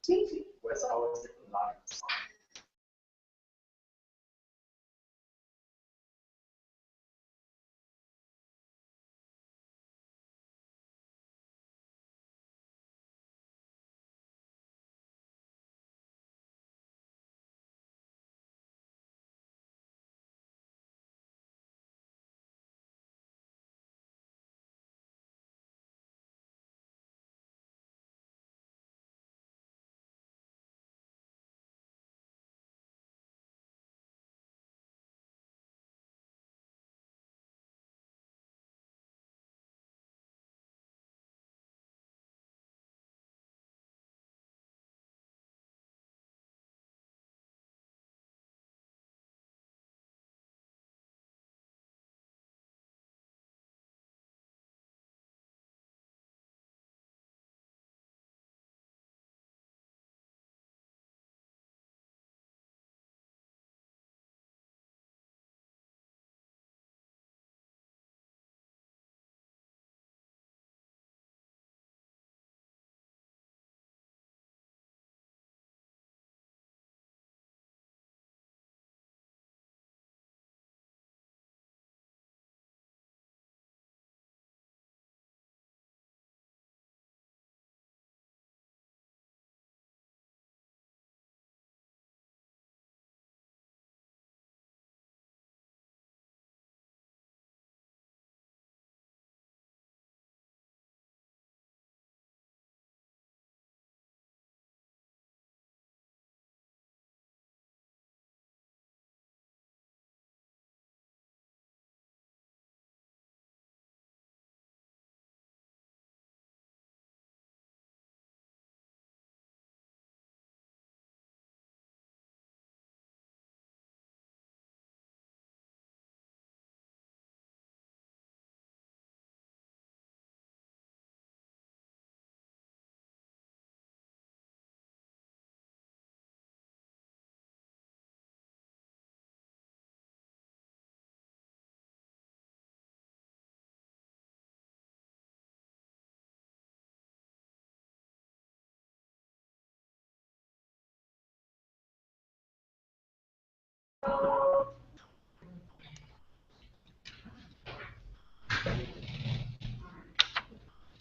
Sim, sim, com essa aula secundária.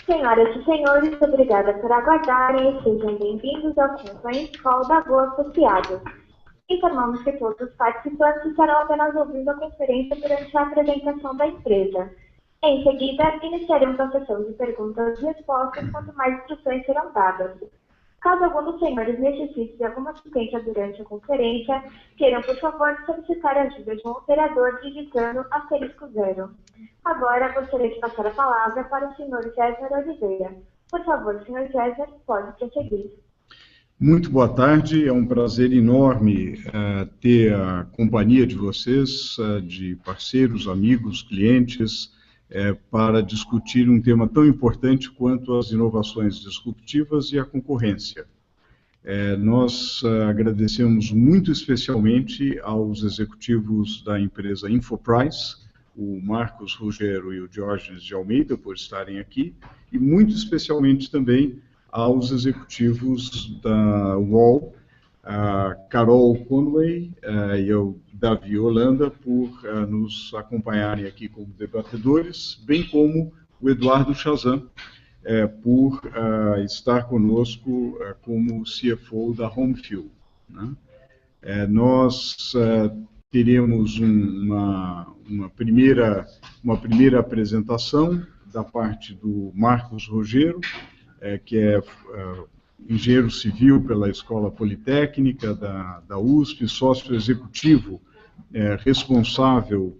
Senhoras e senhores, obrigada por aguardarem e sejam bem-vindos ao Conference Call da Go Associados. Informamos que todos os participantes estarão apenas ouvindo a conferência durante a apresentação da empresa. Em seguida, iniciaremos a sessão de perguntas e respostas quando mais instruções serão dadas. Caso algum dos senhores necessite de alguma assistência durante a conferência, queiram, por favor, solicitar a ajuda de um operador digitando *0. Agora, gostaria de passar a palavra para o senhor César Oliveira. Por favor, senhor César, pode prosseguir. Muito boa tarde, é um prazer enorme ter a companhia de vocês, de parceiros, amigos, clientes, para discutir um tema tão importante quanto as inovações disruptivas e a concorrência. Nós agradecemos muito especialmente aos executivos da empresa Infoprise, o Marcos Ruggiero e o Diógenes de Almeida, por estarem aqui, e muito especialmente também aos executivos da UOL, a Carol Conway e o Davi Holanda, por nos acompanharem aqui como debatedores, bem como o Eduardo Chazan, por estar conosco como CFO da Homefield, né? Nós teremos uma primeira apresentação da parte do Marcos Ruggiero, que é engenheiro civil pela Escola Politécnica da USP, sócio executivo responsável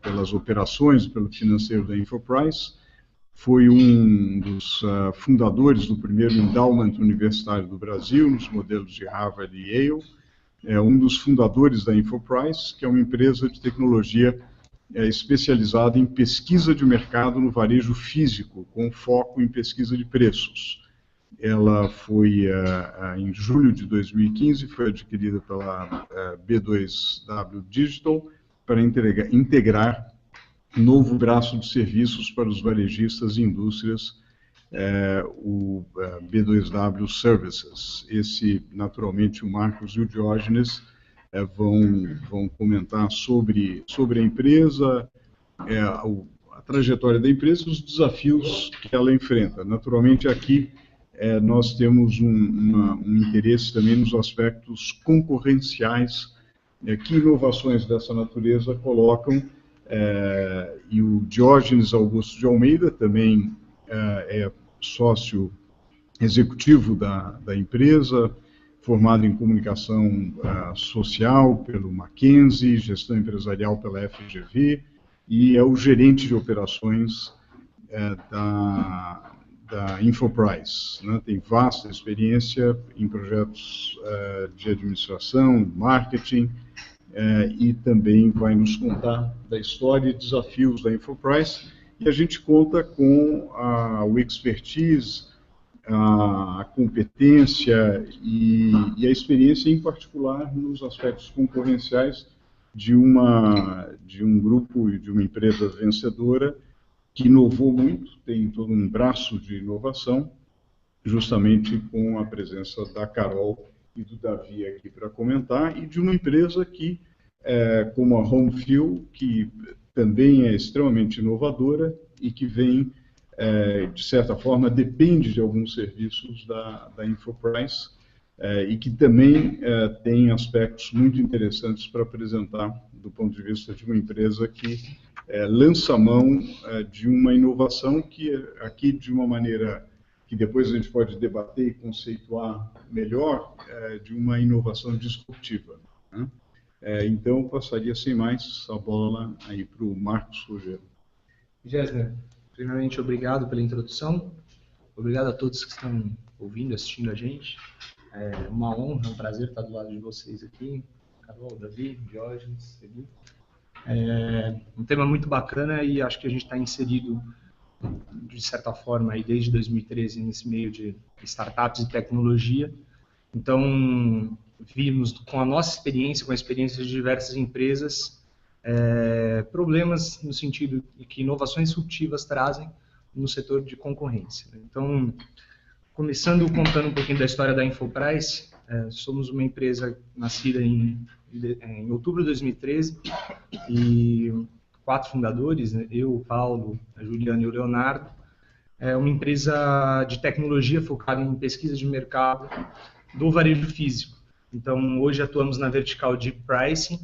pelas operações, pelo financeiro da Infoprise, foi um dos fundadores do primeiro endowment universitário do Brasil, nos modelos de Harvard e Yale, um dos fundadores da Infoprise, que é uma empresa de tecnologia especializada em pesquisa de mercado no varejo físico, com foco em pesquisa de preços. Ela foi, em julho de 2015, foi adquirida pela B2W Digital para integrar novo braço de serviços para os varejistas e indústrias o B2W Services. Esse, naturalmente, o Marcos e o Diógenes vão comentar sobre a empresa, a trajetória da empresa e os desafios que ela enfrenta. Naturalmente, aqui nós temos um interesse também nos aspectos concorrenciais que inovações dessa natureza colocam, e o Diógenes Augusto de Almeida também é sócio executivo da empresa, formado em comunicação social pelo Mackenzie, gestão empresarial pela FGV, e é o gerente de operações da Infopриce, né? Tem vasta experiência em projetos de administração, marketing, e também vai nos contar da história e desafios da Infopриce, e a gente conta com o expertise, a competência e a experiência, em particular, nos aspectos concorrenciais de um grupo e de uma empresa vencedora que inovou muito, tem todo um braço de inovação, justamente com a presença da Carol e do Davi aqui para comentar, e de uma empresa que, como a Homefill, que também é extremamente inovadora e que vem, de certa forma, depende de alguns serviços da Infopриce, e que também tem aspectos muito interessantes para apresentar do ponto de vista de uma empresa que lança a mão de uma inovação que aqui, de uma maneira que depois a gente pode debater e conceituar melhor, de uma inovação disruptiva, né? Então, eu passaria sem mais a bola aí para o Marcos Rogério. Gessner, primeiramente, obrigado pela introdução. Obrigado a todos que estão ouvindo, assistindo a gente. É uma honra, um prazer estar do lado de vocês aqui. Carol, Davi, Diógenes, Edu. Um tema muito bacana e acho que a gente está inserido, de certa forma, aí desde 2013 nesse meio de startups e tecnologia. Então, vimos com a nossa experiência, com a experiência de diversas empresas, problemas no sentido de que inovações disruptivas trazem no setor de concorrência. Então, começando contando um pouquinho da história da Infopриce, somos uma empresa nascida em outubro de 2013 e 4 fundadores, né? Eu, o Paulo, a Juliana e o Leonardo. É uma empresa de tecnologia focada em pesquisa de mercado do varejo físico. Então, hoje atuamos na vertical de pricing,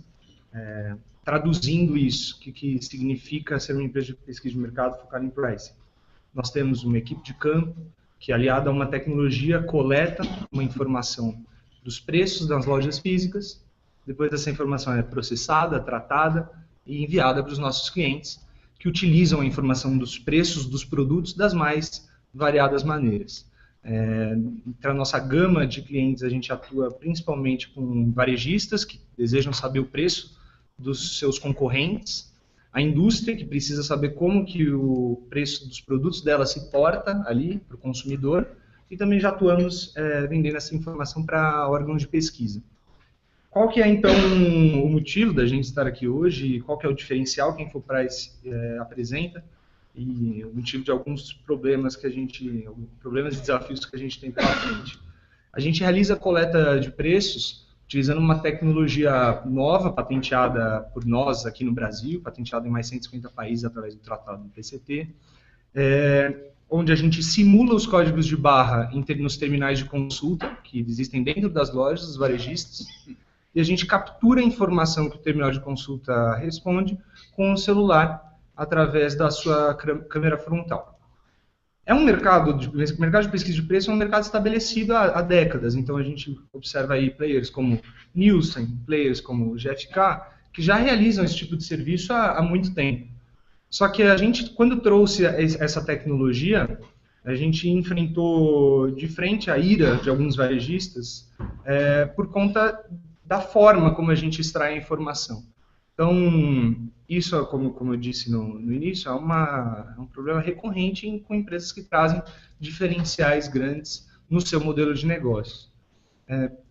traduzindo isso, o que significa ser uma empresa de pesquisa de mercado focada em pricing. Nós temos uma equipe de campo que, aliada a uma tecnologia, coleta uma informação dos preços das lojas físicas. Depois essa informação é processada, tratada e enviada para os nossos clientes, que utilizam a informação dos preços dos produtos das mais variadas maneiras. Entre a nossa gama de clientes, a gente atua principalmente com varejistas que desejam saber o preço dos seus concorrentes, a indústria que precisa saber como que o preço dos produtos dela se porta ali para o consumidor, e também já atuamos vendendo essa informação para órgãos de pesquisa. Qual que é, então, o motivo da gente estar aqui hoje? Qual que é o diferencial que a Infopриce apresenta? E o motivo de alguns problemas problemas e desafios que a gente tem pela frente. A gente realiza coleta de preços utilizando uma tecnologia nova, patenteada por nós aqui no Brasil, patenteada em mais 150 países através do Tratado do PCT, onde a gente simula os códigos de barra nos terminais de consulta, que existem dentro das lojas, dos varejistas, e a gente captura a informação que o terminal de consulta responde com o celular através da sua câmera frontal. O mercado de pesquisa de preço é um mercado estabelecido há décadas, então a gente observa aí players como Nielsen, players como GfK, que já realizam esse tipo de serviço há muito tempo. Só que a gente, quando trouxe essa tecnologia, a gente enfrentou de frente a ira de alguns varejistas por conta da forma como a gente extrai a informação. Então, isso, como eu disse no início, é um problema recorrente com empresas que trazem diferenciais grandes no seu modelo de negócio.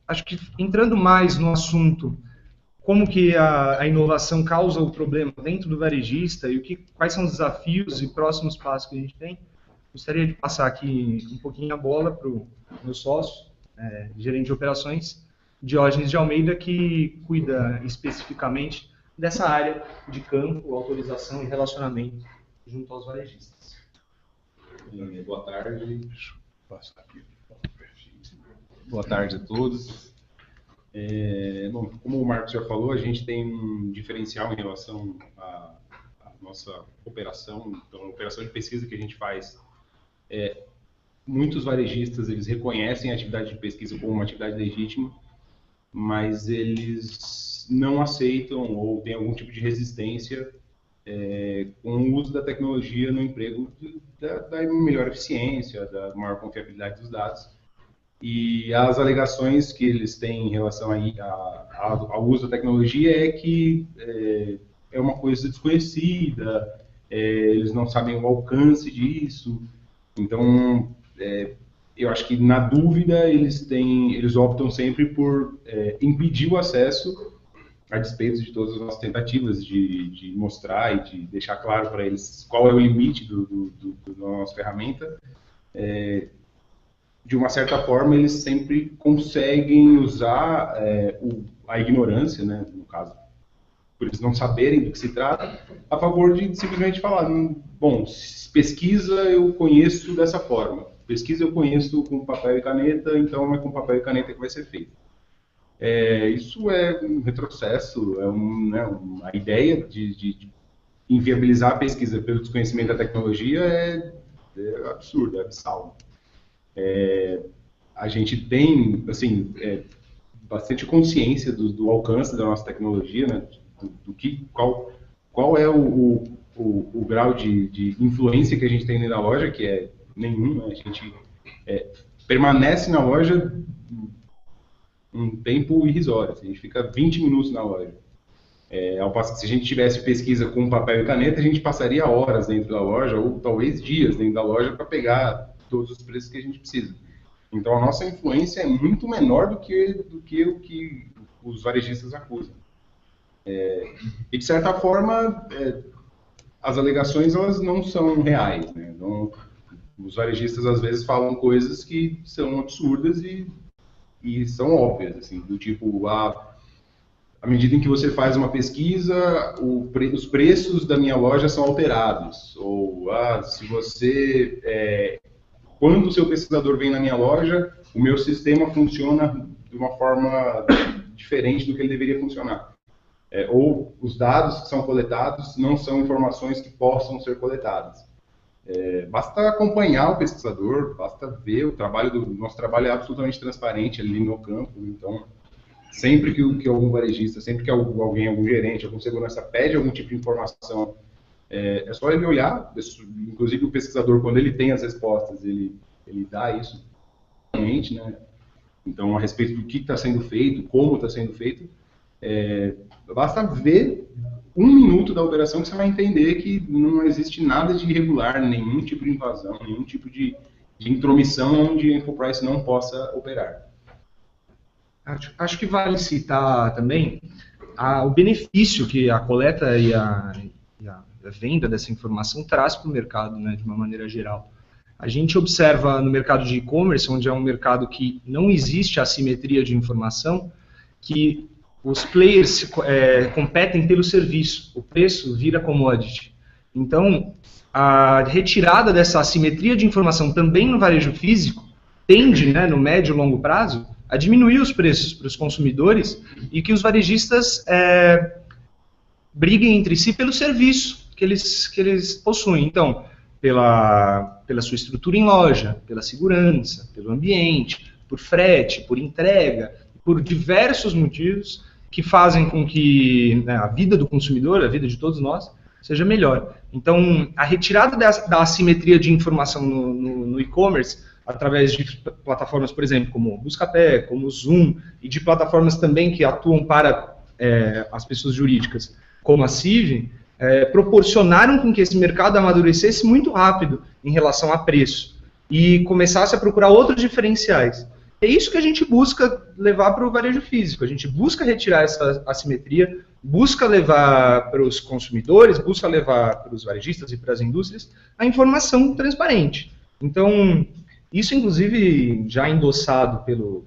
Acho que, entrando mais no assunto, como que a inovação causa o problema dentro do varejista e quais são os desafios e próximos passos que a gente tem, Gostaria de passar aqui um pouquinho a bola para o meu sócio, gerente de operações, Diógenes de Almeida, que cuida especificamente dessa área de campo, autorização e relacionamento junto aos varejistas. Boa tarde. Boa tarde a todos. Bom, como o Marcos já falou, a gente tem um diferencial em relação à nossa operação. Então, a operação de pesquisa que a gente faz, muitos varejistas eles reconhecem a atividade de pesquisa como uma atividade legítima, mas eles não aceitam ou têm algum tipo de resistência com o uso da tecnologia no emprego da melhor eficiência, da maior confiabilidade dos dados. E as alegações que eles têm em relação ao uso da tecnologia é que é uma coisa desconhecida, eles não sabem o alcance disso. Então, eu acho que na dúvida eles optam sempre por impedir o acesso, a despeito de todas as nossas tentativas de mostrar e de deixar claro para eles qual é o limite da nossa ferramenta. De uma certa forma, eles sempre conseguem usar a ignorância, né, no caso, por eles não saberem do que se trata, a favor de simplesmente falar, bom, pesquisa eu conheço dessa forma, pesquisa eu conheço com papel e caneta, então é com papel e caneta que vai ser feito. Isso é um retrocesso, a ideia de inviabilizar a pesquisa pelo desconhecimento da tecnologia é absurdo, é abissal. A gente tem, assim, bastante consciência do alcance da nossa tecnologia, né, qual é o grau de influência que a gente tem dentro da loja, que é nenhum, né? A gente permanece na loja um tempo irrisório, a gente fica 20 minutos na loja. Ao passo que se a gente tivesse pesquisa com papel e caneta, a gente passaria horas dentro da loja, ou talvez dias dentro da loja, para pegar todos os preços que a gente precisa. Então a nossa influência é muito menor do que o que os varejistas acusam. E de certa forma, as alegações elas não são reais, né? Então, os varejistas às vezes falam coisas que são absurdas e são óbvias, assim, do tipo, à medida em que você faz uma pesquisa, os preços da minha loja são alterados, ou se você quando o seu pesquisador vem na minha loja, o meu sistema funciona de uma forma diferente do que ele deveria funcionar. Ou os dados que são coletados não são informações que possam ser coletadas. Basta acompanhar o pesquisador, basta ver o nosso trabalho é absolutamente transparente ali no campo. Então, sempre que algum varejista, sempre que algum gerente, algum segurança pede algum tipo de informação, é só ele olhar. Inclusive o pesquisador, quando ele tem as respostas, ele dá isso realmente, né? Então, a respeito do que está sendo feito, como está sendo feito, basta ver 1 minuto da operação que você vai entender que não existe nada de irregular, nenhum tipo de invasão, nenhum tipo de intromissão onde a InfoPrice não possa operar. Acho que vale citar também o benefício que a coleta e a venda dessa informação traz para o mercado, né, de uma maneira geral. A gente observa no mercado de e-commerce, onde é um mercado que não existe assimetria de informação, que os players competem pelo serviço, o preço vira commodity. Então, a retirada dessa assimetria de informação também no varejo físico tende, né, no médio e longo prazo, a diminuir os preços para os consumidores e que os varejistas briguem entre si pelo serviço que eles possuem. Então, pela sua estrutura em loja, pela segurança, pelo ambiente, por frete, por entrega, por diversos motivos que fazem com que, né, a vida do consumidor, a vida de todos nós, seja melhor. Então, a retirada da assimetria de informação no e-commerce, através de plataformas, por exemplo, como o Buscapé, como o Zoom, e de plataformas também que atuam para as pessoas jurídicas, como a Cive, proporcionaram com que esse mercado amadurecesse muito rápido em relação a preço e começasse a procurar outros diferenciais. É isso que a gente busca levar para o varejo físico. A gente busca retirar essa assimetria, busca levar para os consumidores, busca levar para os varejistas e para as indústrias a informação transparente. Então, isso inclusive já endossado pelo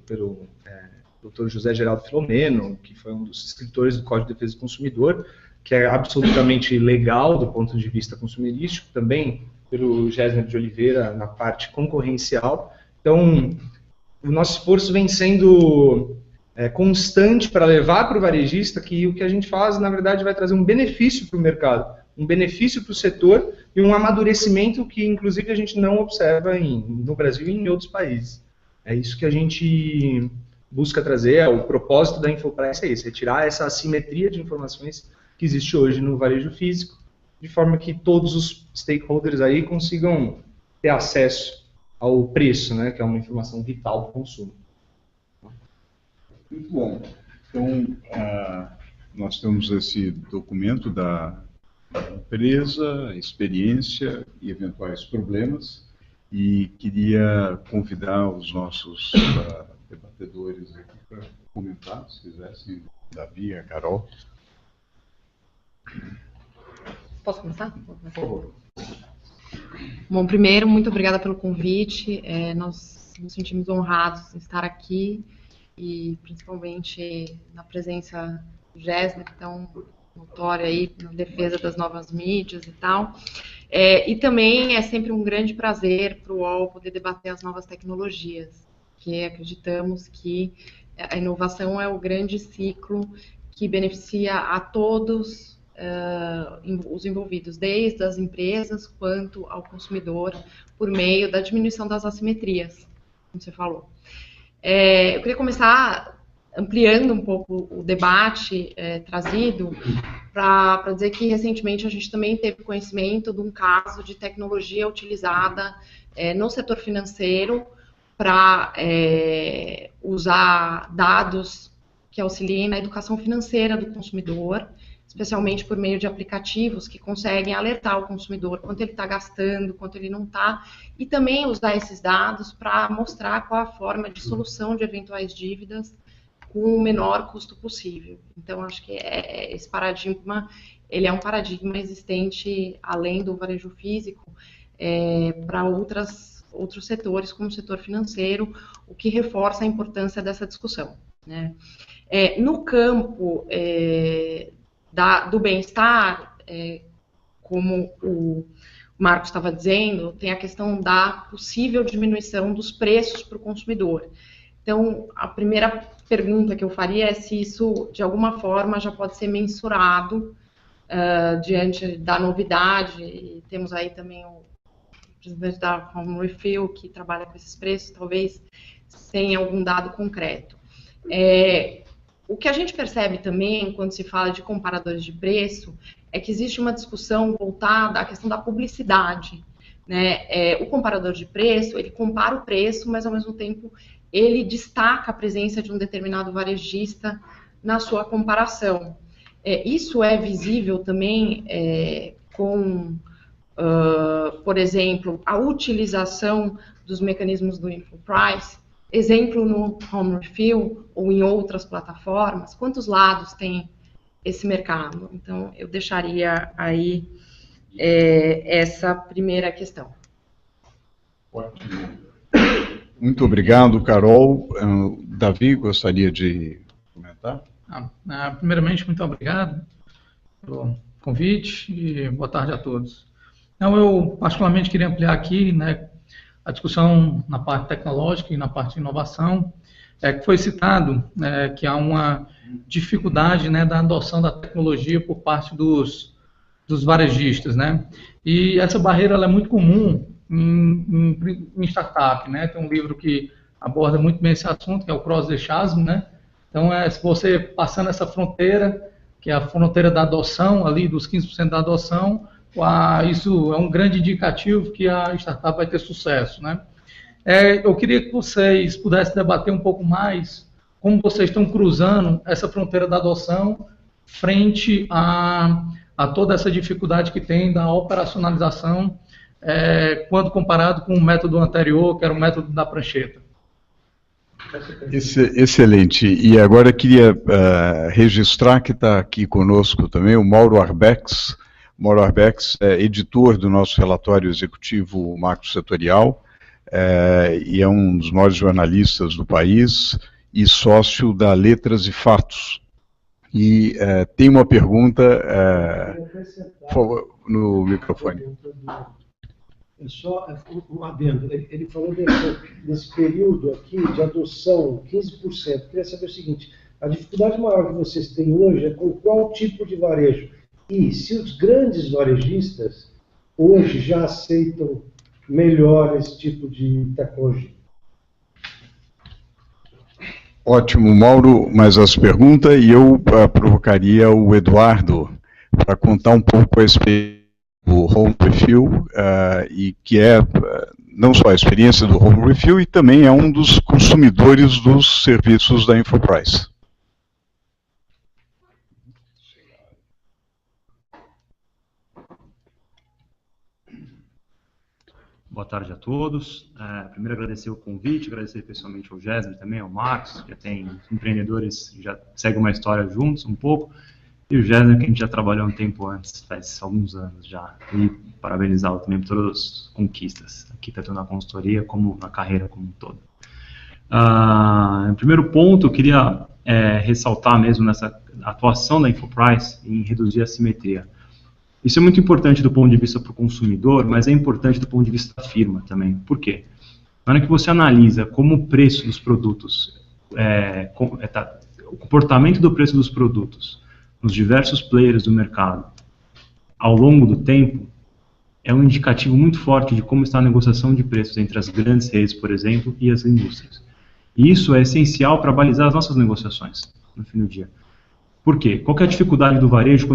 Dr. José Geraldo Filomeno, que foi um dos escritores do Código de Defesa do Consumidor, que é absolutamente legal do ponto de vista consumerístico, também pelo Gessner de Oliveira na parte concorrencial. Então, o nosso esforço vem sendo constante para levar para o varejista que o que a gente faz, na verdade, vai trazer um benefício para o mercado, um benefício para o setor e um amadurecimento que, inclusive, a gente não observa no Brasil e em outros países. É isso que a gente busca trazer, o propósito da Infoprice é esse, é tirar essa assimetria de informações que existe hoje no varejo físico, de forma que todos os stakeholders aí consigam ter acesso ao preço, né, que é uma informação vital para o consumo. Muito bom. Então, nós temos esse documento da empresa, experiência e eventuais problemas, e queria convidar os nossos debatedores aqui para comentar, se quisessem, Davi e a Carol. Posso começar? Por favor. Bom, primeiro, muito obrigada pelo convite. Nós nos sentimos honrados em estar aqui e principalmente na presença do Gessner, tão notório aí na defesa das novas mídias e tal. E também é sempre um grande prazer para o UOL poder debater as novas tecnologias, que acreditamos que a inovação é o grande ciclo que beneficia a todos os envolvidos, desde as empresas quanto ao consumidor, por meio da diminuição das assimetrias, como você falou. Eu queria começar ampliando um pouco o debate trazido para dizer que recentemente a gente também teve conhecimento de um caso de tecnologia utilizada no setor financeiro para usar dados que auxiliem na educação financeira do consumidor, especialmente por meio de aplicativos que conseguem alertar o consumidor quanto ele está gastando, quanto ele não está, e também usar esses dados para mostrar qual a forma de solução de eventuais dívidas com o menor custo possível. Então, acho que esse paradigma, ele é um paradigma existente além do varejo físico para outros setores, como o setor financeiro, o que reforça a importância dessa discussão, né? No campo do bem-estar, como o Marcos estava dizendo, tem a questão da possível diminuição dos preços para o consumidor. Então, a primeira pergunta que eu faria é se isso, de alguma forma, já pode ser mensurado diante da novidade. E temos aí também o presidente da Home Refill, que trabalha com esses preços, talvez sem algum dado concreto. O que a gente percebe também, quando se fala de comparadores de preço, é que existe uma discussão voltada à questão da publicidade, né? O comparador de preço, ele compara o preço, mas, ao mesmo tempo, ele destaca a presença de um determinado varejista na sua comparação. Isso é visível também com, por exemplo, a utilização dos mecanismos do Infoprice, exemplo no Home Refill ou em outras plataformas. Quantos lados tem esse mercado? Então, eu deixaria aí essa primeira questão. Ótimo. Muito obrigado, Carol. Davi, gostaria de comentar? Primeiramente, muito obrigado pelo convite e boa tarde a todos. Eu particularmente queria ampliar aqui, né, a discussão na parte tecnológica e na parte de inovação, que foi citado que há uma dificuldade, né, da adoção da tecnologia por parte dos varejistas, né? E essa barreira ela é muito comum em startup, né? Tem um livro que aborda muito bem esse assunto, que é o Cross the Chasm, né? Então, se você passando essa fronteira, que é a fronteira da adoção, ali dos 15% da adoção, isso é um grande indicativo que a startup vai ter sucesso, né? Eu queria que vocês pudessem debater um pouco mais como vocês estão cruzando essa fronteira da adoção frente a toda essa dificuldade que tem da operacionalização quando comparado com o método anterior, que era o método da prancheta. Excelente. E agora queria registrar que está aqui conosco também o Mauro Arbex. Mauro Arbex é editor do nosso relatório executivo macro-setorial e é um dos maiores jornalistas do país e sócio da Letras e Fatos. E tem uma pergunta, por favor, no microfone. É só um adendo. Ele falou desse período aqui de adoção, 15%. Queria saber o seguinte, a dificuldade maior que vocês têm hoje é com qual tipo de varejo? E se os grandes varejistas hoje já aceitam melhor esse tipo de tecnologia? Ótimo, Mauro, mais as perguntas, e eu provocaria o Eduardo para contar um pouco a experiência do Home Refill, e que é não só a experiência do Home Refill, e também é um dos consumidores dos serviços da Infoprice. Boa tarde a todos. Primeiro agradecer o convite, agradecer pessoalmente ao Gésner também, ao Marcos, já tem empreendedores, já seguem uma história juntos um pouco, e o Gésner, que a gente já trabalhou um tempo antes, faz alguns anos já, e parabenizá-lo também por todas as conquistas, aqui tanto na consultoria como na carreira como um todo. No primeiro ponto, eu queria ressaltar mesmo nessa atuação da Infoprice em reduzir a simetria. Isso é muito importante do ponto de vista para o consumidor, mas é importante do ponto de vista da firma também. Por quê? Na hora que você analisa como o preço dos produtos, o comportamento do preço dos produtos nos diversos players do mercado ao longo do tempo, é um indicativo muito forte de como está a negociação de preços entre as grandes redes, por exemplo, e as indústrias. E isso é essencial para balizar as nossas negociações no fim do dia. Por quê? Qual que é a dificuldade do varejo,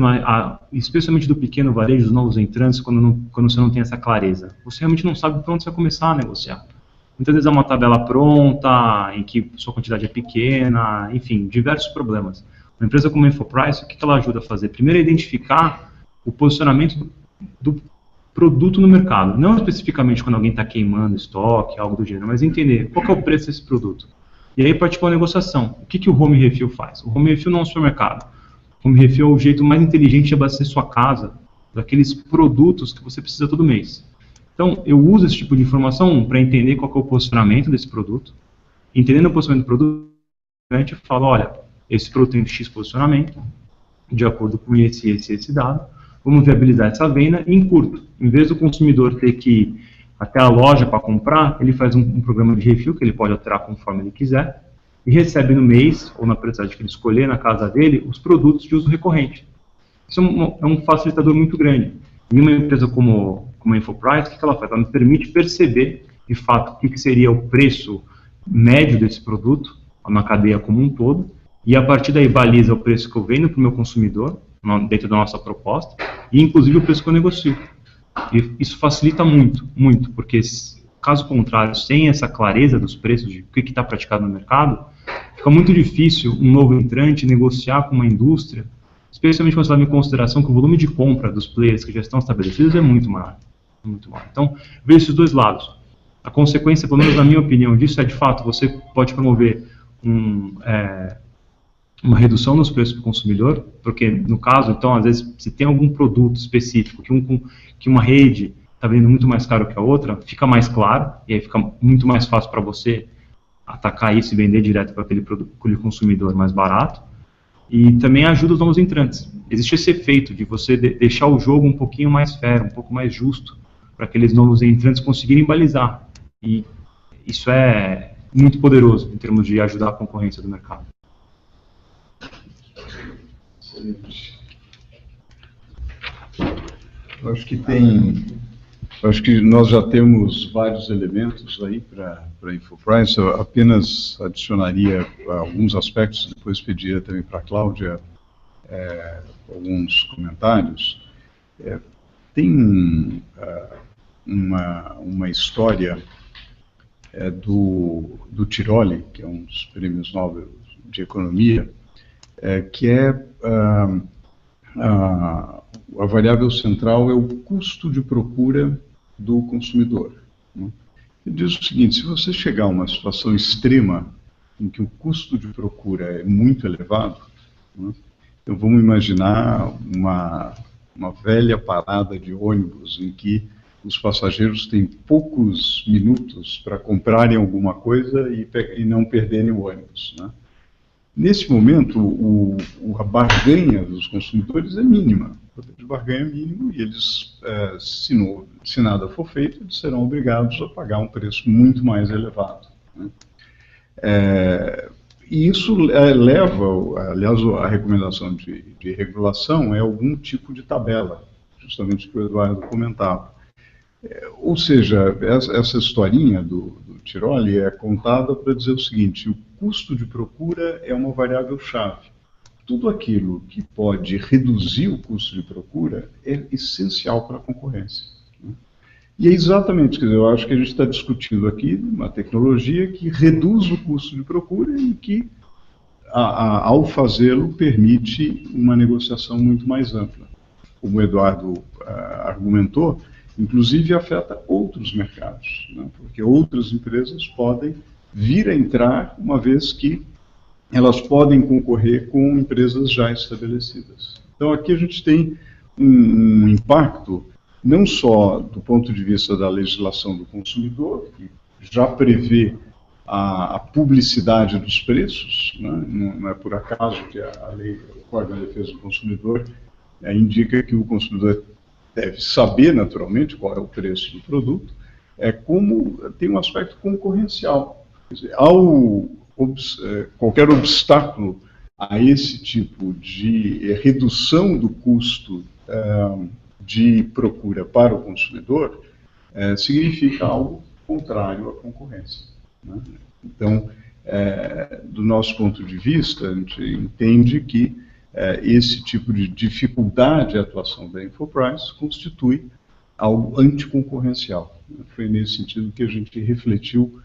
especialmente do pequeno varejo, dos novos entrantes, quando você não tem essa clareza? Você realmente não sabe por onde você vai começar a negociar. Muitas vezes é uma tabela pronta, em que sua quantidade é pequena, enfim, diversos problemas. Uma empresa como a Infoprice, o que ela ajuda a fazer? Primeiro é identificar o posicionamento do produto no mercado. Não especificamente quando alguém está queimando estoque, algo do gênero, mas entender qual que é o preço desse produto. E aí partir para a negociação. O que o Home Refill faz? O Home Refill não é um supermercado. O Home Refill é o jeito mais inteligente de abastecer sua casa daqueles produtos que você precisa todo mês. Então, eu uso esse tipo de informação para entender qual que é o posicionamento desse produto. Entendendo o posicionamento do produto, a gente fala, olha, esse produto tem X posicionamento, de acordo com esse dado, vamos viabilizar essa venda em curto. Em vez do consumidor ter que ir até a loja para comprar, ele faz um programa de refil que ele pode alterar conforme ele quiser e recebe no mês, ou na prioridade que ele escolher, na casa dele, os produtos de uso recorrente. Isso é um facilitador muito grande. E uma empresa como a Infoprice, o que ela faz? Ela me permite perceber, de fato, o que seria o preço médio desse produto, na cadeia como um todo, e a partir daí baliza o preço que eu vendo para o meu consumidor, dentro da nossa proposta, e inclusive o preço que eu negocio. E isso facilita muito, muito, porque caso contrário, sem essa clareza dos preços, de o que está praticado no mercado, fica muito difícil um novo entrante negociar com uma indústria, especialmente quando você leva em consideração que o volume de compra dos players que já estão estabelecidos é muito maior. Então, vejo esses dois lados. A consequência, pelo menos na minha opinião, disso é, de fato, você pode promover uma redução nos preços para o consumidor, porque, no caso, então, às vezes, se tem algum produto específico que uma rede está vendendo muito mais caro que a outra, fica mais claro, e aí fica muito mais fácil para você atacar isso e vender direto para aquele consumidor mais barato, e também ajuda os novos entrantes. Existe esse efeito de você deixar o jogo um pouquinho mais fair, um pouco mais justo, para aqueles novos entrantes conseguirem balizar, e isso é muito poderoso em termos de ajudar a concorrência do mercado. Acho que nós já temos vários elementos aí para a Infoprice. Eu apenas adicionaria alguns aspectos, depois pediria também para a Cláudia alguns comentários. Tem uma história do Tiroli, que é um dos prêmios Nobel de Economia, que a variável central é o custo de procura do consumidor. Né? Ele diz o seguinte: se você chegar a uma situação extrema em que o custo de procura é muito elevado, né, então vamos imaginar uma velha parada de ônibus em que os passageiros têm poucos minutos para comprarem alguma coisa e não perderem o ônibus, né? Nesse momento, a barganha dos consumidores é mínima. O poder de barganha é mínimo e eles, se nada for feito, eles serão obrigados a pagar um preço muito mais elevado, né? E isso leva, aliás, a recomendação de regulação é algum tipo de tabela, justamente o que o Eduardo comentava. Ou seja, essa historinha do Tiroli é contada para dizer o seguinte: o custo de procura é uma variável-chave. Tudo aquilo que pode reduzir o custo de procura é essencial para a concorrência, né? E é exatamente, quer dizer, eu acho que a gente está discutindo aqui uma tecnologia que reduz o custo de procura e que, ao fazê-lo, permite uma negociação muito mais ampla. Como o Eduardo argumentou, inclusive afeta outros mercados, né? Porque outras empresas podem vir a entrar, uma vez que elas podem concorrer com empresas já estabelecidas. Então aqui a gente tem um impacto não só do ponto de vista da legislação do consumidor, que já prevê a publicidade dos preços, né? Não é por acaso que a lei, o Código de Defesa do Consumidor, indica que o consumidor deve saber, naturalmente, qual é o preço do produto, como tem um aspecto concorrencial. Quer dizer, qualquer obstáculo a esse tipo de redução do custo de procura para o consumidor significa algo contrário à concorrência, né? Então, do nosso ponto de vista, a gente entende que esse tipo de dificuldade de atuação da Infoprice constitui algo anticoncorrencial. Foi nesse sentido que a gente refletiu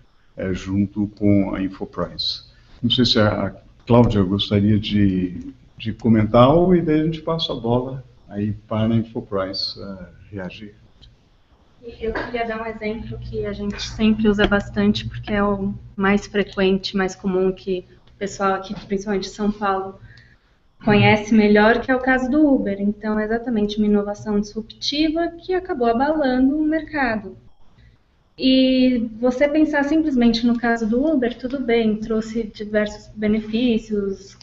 junto com a Infoprice. Não sei se a Cláudia gostaria de comentar algo, e daí a gente passa a bola aí para a Infoprice reagir. Eu queria dar um exemplo que a gente sempre usa bastante, porque é o mais frequente, mais comum, que o pessoal aqui, principalmente de São Paulo, conhece melhor, que é o caso do Uber. Então, é exatamente uma inovação disruptiva que acabou abalando o mercado. E você pensar simplesmente no caso do Uber, tudo bem, trouxe diversos benefícios,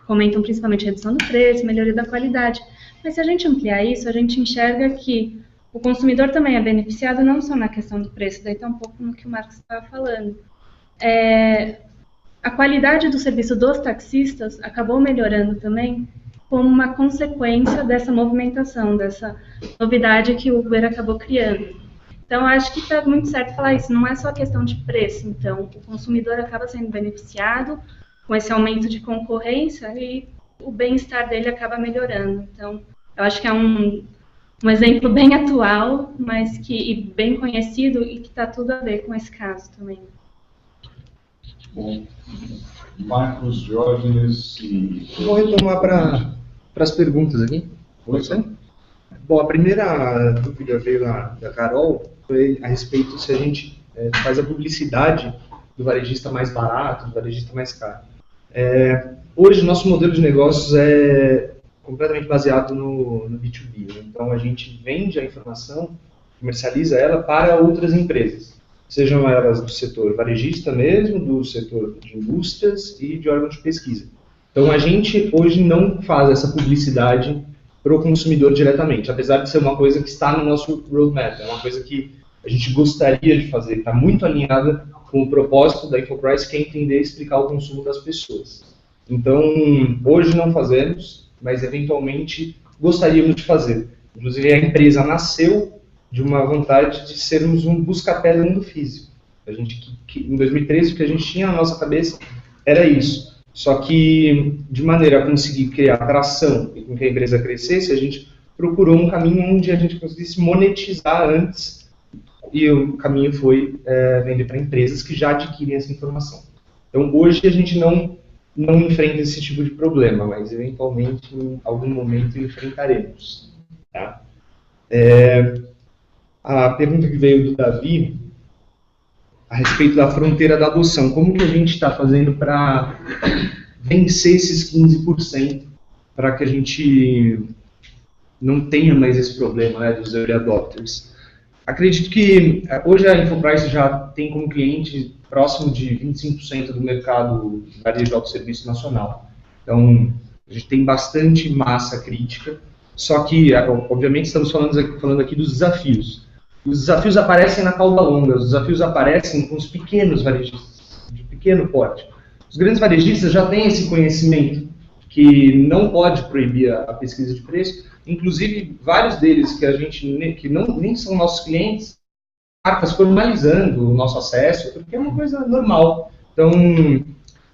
comentam principalmente redução do preço, melhoria da qualidade. Mas se a gente ampliar isso, a gente enxerga que o consumidor também é beneficiado, não só na questão do preço, daí está um pouco no que o Marcos estava falando. A qualidade do serviço dos taxistas acabou melhorando também como uma consequência dessa movimentação, dessa novidade que o Uber acabou criando. Então, acho que está muito certo falar isso, não é só questão de preço. Então, o consumidor acaba sendo beneficiado com esse aumento de concorrência e o bem-estar dele acaba melhorando. Então, eu acho que é um exemplo bem atual, mas e bem conhecido, e que está tudo a ver com esse caso também. Bom, Marcos, Diógenes e... Vou retomar para as perguntas aqui. Pode ser? Bom, a primeira dúvida veio da Carol, foi a respeito se a gente faz a publicidade do varejista mais barato, do varejista mais caro. Hoje, nosso modelo de negócios é completamente baseado no B2B. Né? Então, a gente vende a informação, comercializa ela para outras empresas, sejam elas do setor varejista mesmo, do setor de indústrias e de órgãos de pesquisa. Então, a gente hoje não faz essa publicidade para o consumidor diretamente, apesar de ser uma coisa que está no nosso roadmap, é uma coisa que a gente gostaria de fazer, está muito alinhada com o propósito da Infoprice, que é entender e explicar o consumo das pessoas. Então, hoje não fazemos, mas eventualmente gostaríamos de fazer. Inclusive, a empresa nasceu de uma vontade de sermos um busca-pé do mundo físico. A gente, em 2013, o que a gente tinha na nossa cabeça era isso. Só que, de maneira a conseguir criar atração e com que a empresa crescesse, a gente procurou um caminho onde a gente conseguisse monetizar antes, e o caminho foi vender para empresas que já adquirem essa informação. Então, hoje a gente não enfrenta esse tipo de problema, mas eventualmente, em algum momento, enfrentaremos. Tá? A pergunta que veio do Davi, a respeito da fronteira da adoção, como que a gente está fazendo para vencer esses 15%, para que a gente não tenha mais esse problema, né, dos early adopters? Acredito que hoje a Infoprice já tem como cliente próximo de 25% do mercado de varejo de autosserviço nacional. Então, a gente tem bastante massa crítica, só que, obviamente, estamos falando aqui dos desafios. Os desafios aparecem na cauda longa, os desafios aparecem com os pequenos varejistas, de pequeno porte. Os grandes varejistas já têm esse conhecimento que não pode proibir a pesquisa de preço. Inclusive, vários deles que nem são nossos clientes, marcas formalizando o nosso acesso, porque é uma coisa normal. Então,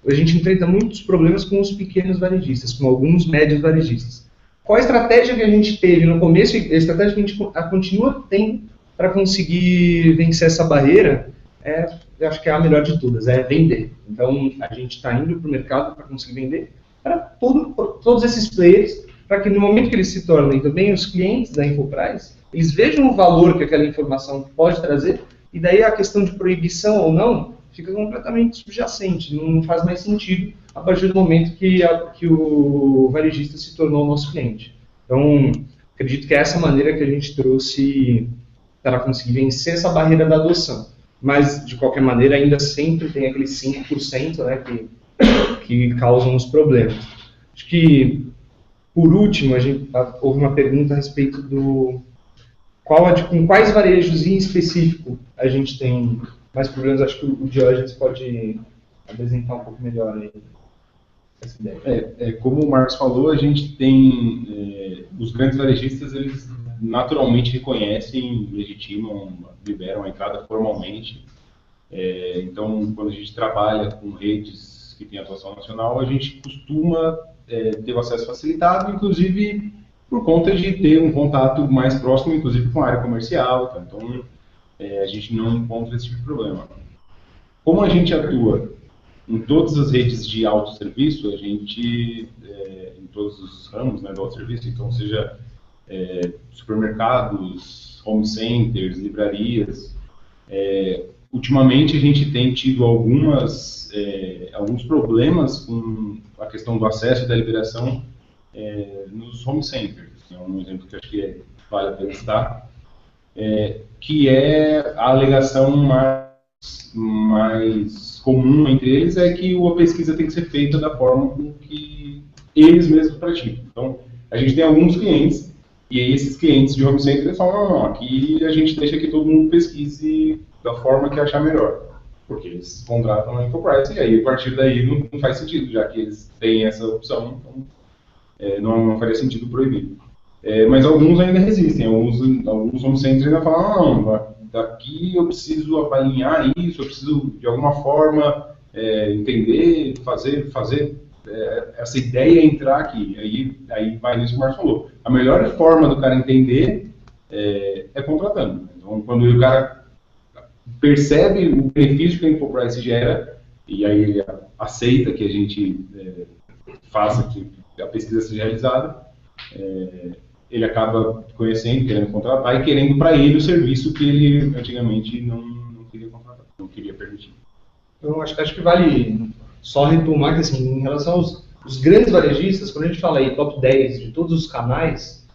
a gente enfrenta muitos problemas com os pequenos varejistas, com alguns médios varejistas. Qual a estratégia que a gente teve no começo e a estratégia que a gente continua tendo para conseguir vencer essa barreira? Eu acho que é a melhor de todas, é vender. Então, a gente está indo para o mercado para conseguir vender para todos esses players, para que no momento que eles se tornem também os clientes da Infoprice, eles vejam o valor que aquela informação pode trazer, e daí a questão de proibição ou não fica completamente subjacente, não faz mais sentido a partir do momento que o varejista se tornou nosso cliente. Então, acredito que é essa maneira que a gente trouxe para conseguir vencer essa barreira da adoção. Mas, de qualquer maneira, ainda sempre tem aqueles 5%, né, que causam os problemas. Acho que, por último, houve uma pergunta a respeito com quais varejos em específico a gente tem mais problemas. Acho que o Diógenes pode apresentar um pouco melhor aí essa ideia. Como o Marcos falou, a gente tem os grandes varejistas, eles naturalmente reconhecem, legitimam, liberam a entrada formalmente. Então, quando a gente trabalha com redes que têm atuação nacional, a gente costuma ter o acesso facilitado, inclusive por conta de ter um contato mais próximo, inclusive com a área comercial. Tá? Então, a gente não encontra esse tipo de problema. Como a gente atua em todas as redes de autosserviço, a gente, em todos os ramos, né, do autosserviço, então seja supermercados, home centers, livrarias, ultimamente a gente tem tido alguns problemas com a questão do acesso e da liberação nos home centers. É um exemplo que acho que vale a pena citar, que é a alegação mais comum entre eles é que a pesquisa tem que ser feita da forma com que eles mesmos praticam. Então, a gente tem alguns clientes, e esses clientes de home center eles falam, não, aqui a gente deixa que todo mundo pesquise da forma que achar melhor. Porque eles contratam a Infoprice, e aí a partir daí não faz sentido, já que eles têm essa opção, então não faria sentido proibir. Mas alguns ainda resistem, alguns home centers ainda falam, não, daqui eu preciso alinhar isso, eu preciso de alguma forma entender, fazer essa ideia entrar aqui. Aí vai nisso que o Marcos falou. A melhor forma do cara entender é contratando. Então, quando o cara percebe o benefício que a Infoprice gera, e aí ele aceita que a gente faça que a pesquisa seja realizada, ele acaba conhecendo, querendo contratar e querendo para ele o serviço que ele antigamente não queria contratar, não queria permitir. Então, acho que vale só retomar que, assim, em relação aos grandes varejistas, quando a gente fala aí top 10 de todos os canais,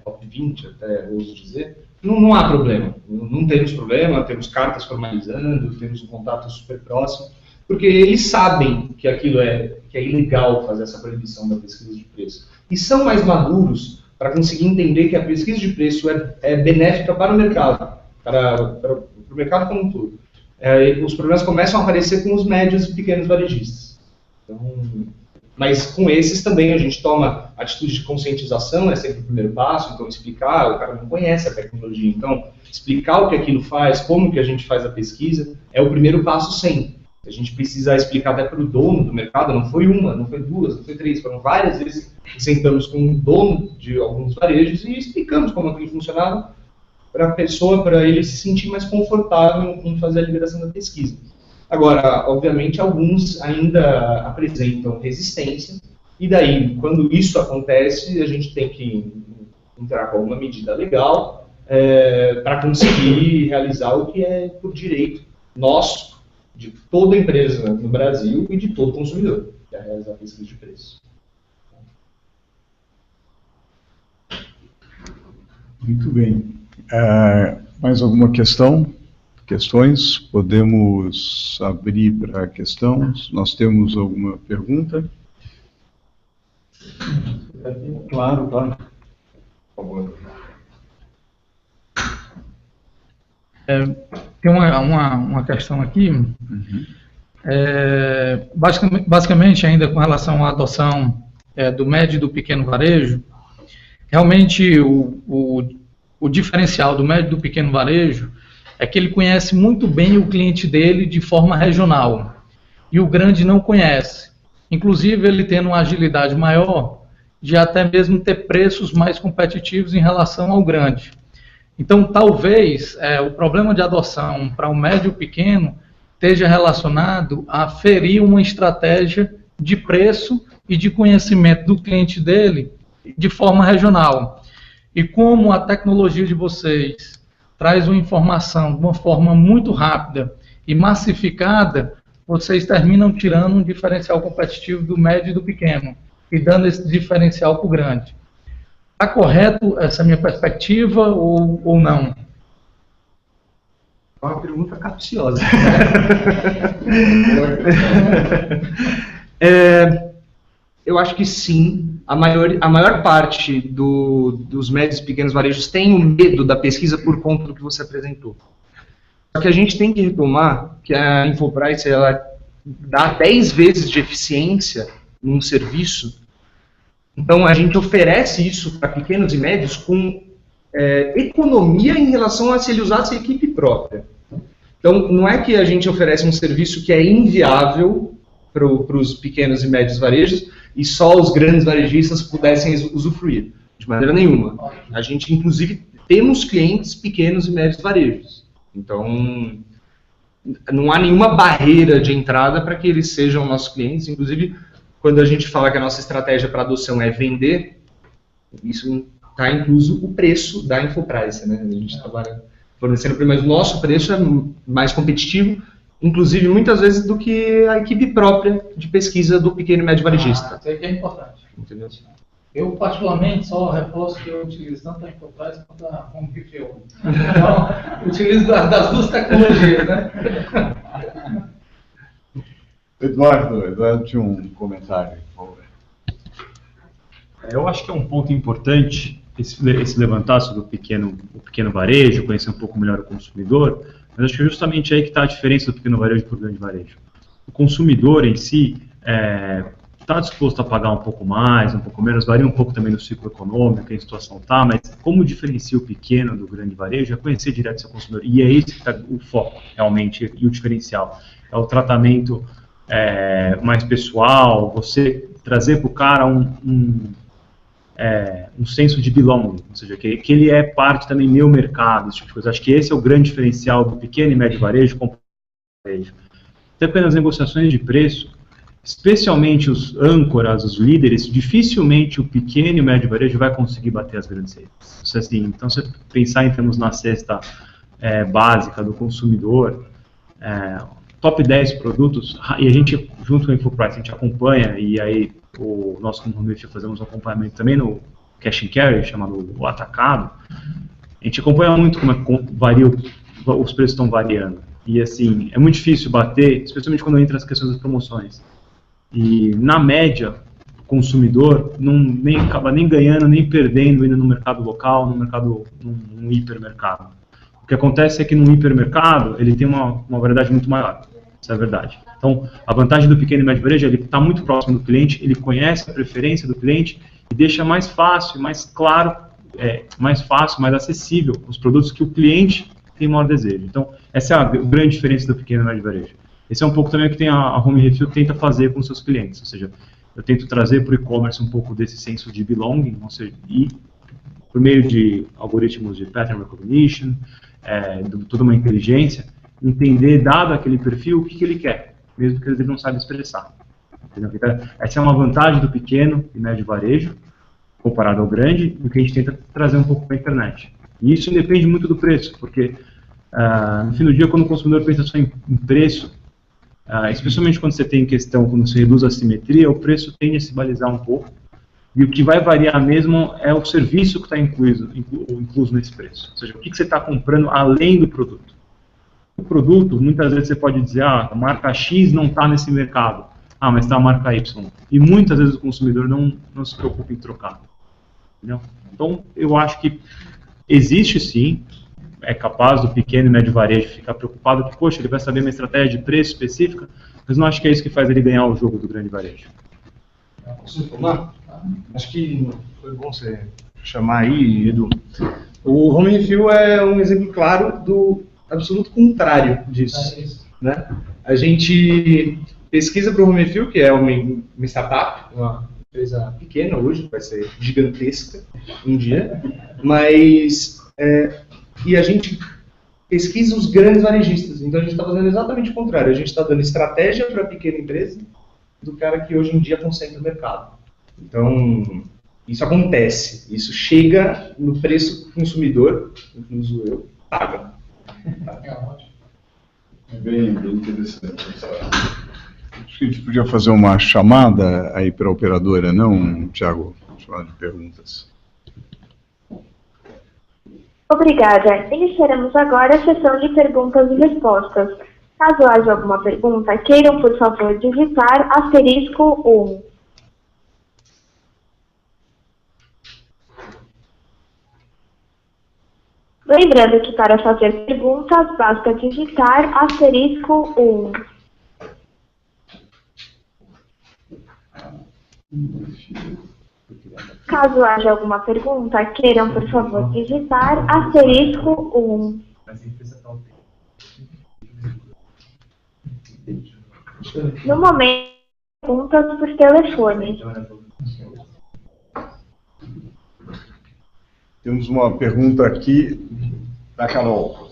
top 20 até, ouso dizer, não há problema. Não temos problema, temos cartas formalizando, temos um contato super próximo, porque eles sabem que aquilo que é ilegal fazer essa proibição da pesquisa de preço. E são mais maduros para conseguir entender que a pesquisa de preço é benéfica para o mercado, para o mercado como um todo. Os problemas começam a aparecer com os médios e pequenos varejistas. Então, mas com esses também a gente toma atitude de conscientização, é sempre o primeiro passo, então explicar, o cara não conhece a tecnologia, então explicar o que aquilo faz, como que a gente faz a pesquisa, é o primeiro passo sempre. A gente precisa explicar até para o dono do mercado, não foi uma, não foi duas, não foi três, foram várias vezes que sentamos com o dono de alguns varejos e explicamos como aquilo funcionava para a pessoa, para ele se sentir mais confortável em fazer a liberação da pesquisa. Agora, obviamente, alguns ainda apresentam resistência, e daí, quando isso acontece, a gente tem que entrar com uma medida legal para conseguir realizar o que é por direito nosso, de toda empresa no Brasil e de todo consumidor, que é realizar a pesquisa de preço. Muito bem. Mais alguma questão? Questões? Podemos abrir para questões? Nós temos alguma pergunta? Claro, claro. Por favor. Tem uma questão aqui, basicamente ainda com relação à adoção do médio e do pequeno varejo. Realmente o diferencial do médio e do pequeno varejo é que ele conhece muito bem o cliente dele de forma regional, e o grande não conhece. Inclusive ele tendo uma agilidade maior de até mesmo ter preços mais competitivos em relação ao grande. Então, talvez o problema de adoção para o médio e pequeno esteja relacionado a ferir uma estratégia de preço e de conhecimento do cliente dele de forma regional. E como a tecnologia de vocês traz uma informação de uma forma muito rápida e massificada, vocês terminam tirando um diferencial competitivo do médio e do pequeno e dando esse diferencial para o grande. Está correto essa minha perspectiva ou não? É uma pergunta capciosa. Eu acho que sim. A maior parte dos médios e pequenos varejos tem o medo da pesquisa por conta do que você apresentou. Só que a gente tem que retomar que a Infoprice ela dá 10 vezes de eficiência num serviço. Então, a gente oferece isso para pequenos e médios com economia em relação a se ele usasse a equipe própria. Então, não é que a gente oferece um serviço que é inviável para os pequenos e médios varejos e só os grandes varejistas pudessem usufruir. De maneira nenhuma. A gente, inclusive, temos clientes pequenos e médios varejos. Então, não há nenhuma barreira de entrada para que eles sejam nossos clientes. Inclusive, quando a gente fala que a nossa estratégia para adoção é vender, isso está incluso o preço da Infoprice, né? A gente trabalha fornecendo, mas o nosso preço é mais competitivo, inclusive muitas vezes do que a equipe própria de pesquisa do pequeno e médio varejista. Isso aí que é importante. Entendeu? Eu, particularmente, só reforço que eu utilizo tanto a Infoprice quanto a Home Review. Então, utilizo das duas tecnologias, né? Eduardo tinha um comentário, por favor. Eu acho que é um ponto importante esse levantar sobre o pequeno varejo, conhecer um pouco melhor o consumidor, mas acho que é justamente aí que está a diferença do pequeno varejo para o grande varejo. O consumidor em si está disposto a pagar um pouco mais, um pouco menos, varia um pouco também no ciclo econômico, em situação está, mas como diferencia o pequeno do grande varejo é conhecer direto seu consumidor, e é esse que está o foco, realmente, e o diferencial. É o tratamento mais pessoal, você trazer para o cara um senso de belonging, ou seja, que ele é parte também do meu mercado, esse tipo de coisa. Acho que esse é o grande diferencial do pequeno e médio varejo com o varejo. Até pelas negociações de preço, especialmente os âncoras, os líderes, dificilmente o pequeno e o médio varejo vai conseguir bater as grandes redes. Assim, então, se você pensar em termos na cesta básica do consumidor, top 10 produtos, e a gente, junto com a Infoprice, a gente acompanha, e aí o nosso compromisso fazemos um acompanhamento também no Cash and Carry, chamado o Atacado. A gente acompanha muito como os preços estão variando. E assim, é muito difícil bater, especialmente quando entra as questões das promoções. E na média, o consumidor nem acaba nem ganhando, nem perdendo indo no mercado local, num hipermercado. O que acontece é que num hipermercado, ele tem uma variedade muito maior. Isso é verdade. Então, a vantagem do pequeno e médio varejo é que ele está muito próximo do cliente, ele conhece a preferência do cliente e deixa mais fácil, mais claro, mais fácil, mais acessível os produtos que o cliente tem maior desejo. Então, essa é a grande diferença do pequeno e médio varejo. Esse é um pouco também o que tem a Home Refill tenta fazer com seus clientes, ou seja, eu tento trazer para o e-commerce um pouco desse senso de belonging, ou seja, e por meio de algoritmos de pattern recognition, toda uma inteligência, entender, dado aquele perfil, o que ele quer, mesmo que ele não saiba expressar. Entendeu? Então, essa é uma vantagem do pequeno e médio varejo, comparado ao grande, e que a gente tenta trazer um pouco para a internet. E isso depende muito do preço, porque no fim do dia, quando o consumidor pensa só em preço, especialmente quando você tem questão, quando você reduz a simetria, o preço tende a se balizar um pouco, E o que vai variar mesmo é o serviço que está incluso nesse preço. Ou seja, o que você está comprando além do produto. O produto, muitas vezes você pode dizer, a marca X não está nesse mercado. Mas está a marca Y. E muitas vezes o consumidor não se preocupa em trocar. Entendeu? Então, eu acho que existe sim, é capaz do pequeno e médio varejo ficar preocupado que, poxa, ele vai saber uma estratégia de preço específica, mas não acho que é isso que faz ele ganhar o jogo do grande varejo. Posso falar? Acho que foi bom você chamar aí, Edu. O Home Refill é um exemplo claro do absoluto contrário disso. Né? A gente pesquisa para o Home Refill, que é uma startup, uma empresa pequena hoje, vai ser gigantesca um dia, mas e a gente pesquisa os grandes varejistas. Então a gente está fazendo exatamente o contrário. A gente está dando estratégia para a pequena empresa do cara que hoje em dia concentra o mercado. Então isso acontece, isso chega no preço que o consumidor, incluso eu, paga. Bem interessante. Acho que a gente podia fazer uma chamada aí para a operadora, não, Thiago? Chamada de perguntas. Obrigada. Iniciaremos agora a sessão de perguntas e respostas. Caso haja alguma pergunta, queiram, por favor, digitar *1. Lembrando que para fazer perguntas, basta digitar *1. Caso haja alguma pergunta, queiram, por favor, digitar *1. No momento, perguntas por telefone. Temos uma pergunta aqui da Carol.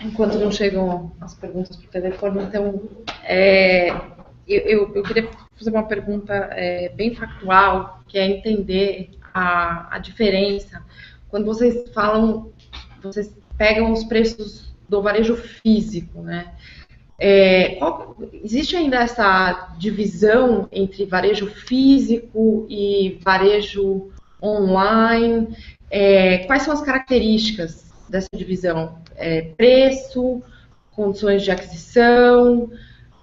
Enquanto não chegam as perguntas por telefone, então, eu queria fazer uma pergunta bem factual, que é entender a diferença. Quando vocês falam, vocês pegam os preços do varejo físico, né? Existe ainda essa divisão entre varejo físico e varejo online? Quais são as características dessa divisão? Preço, condições de aquisição?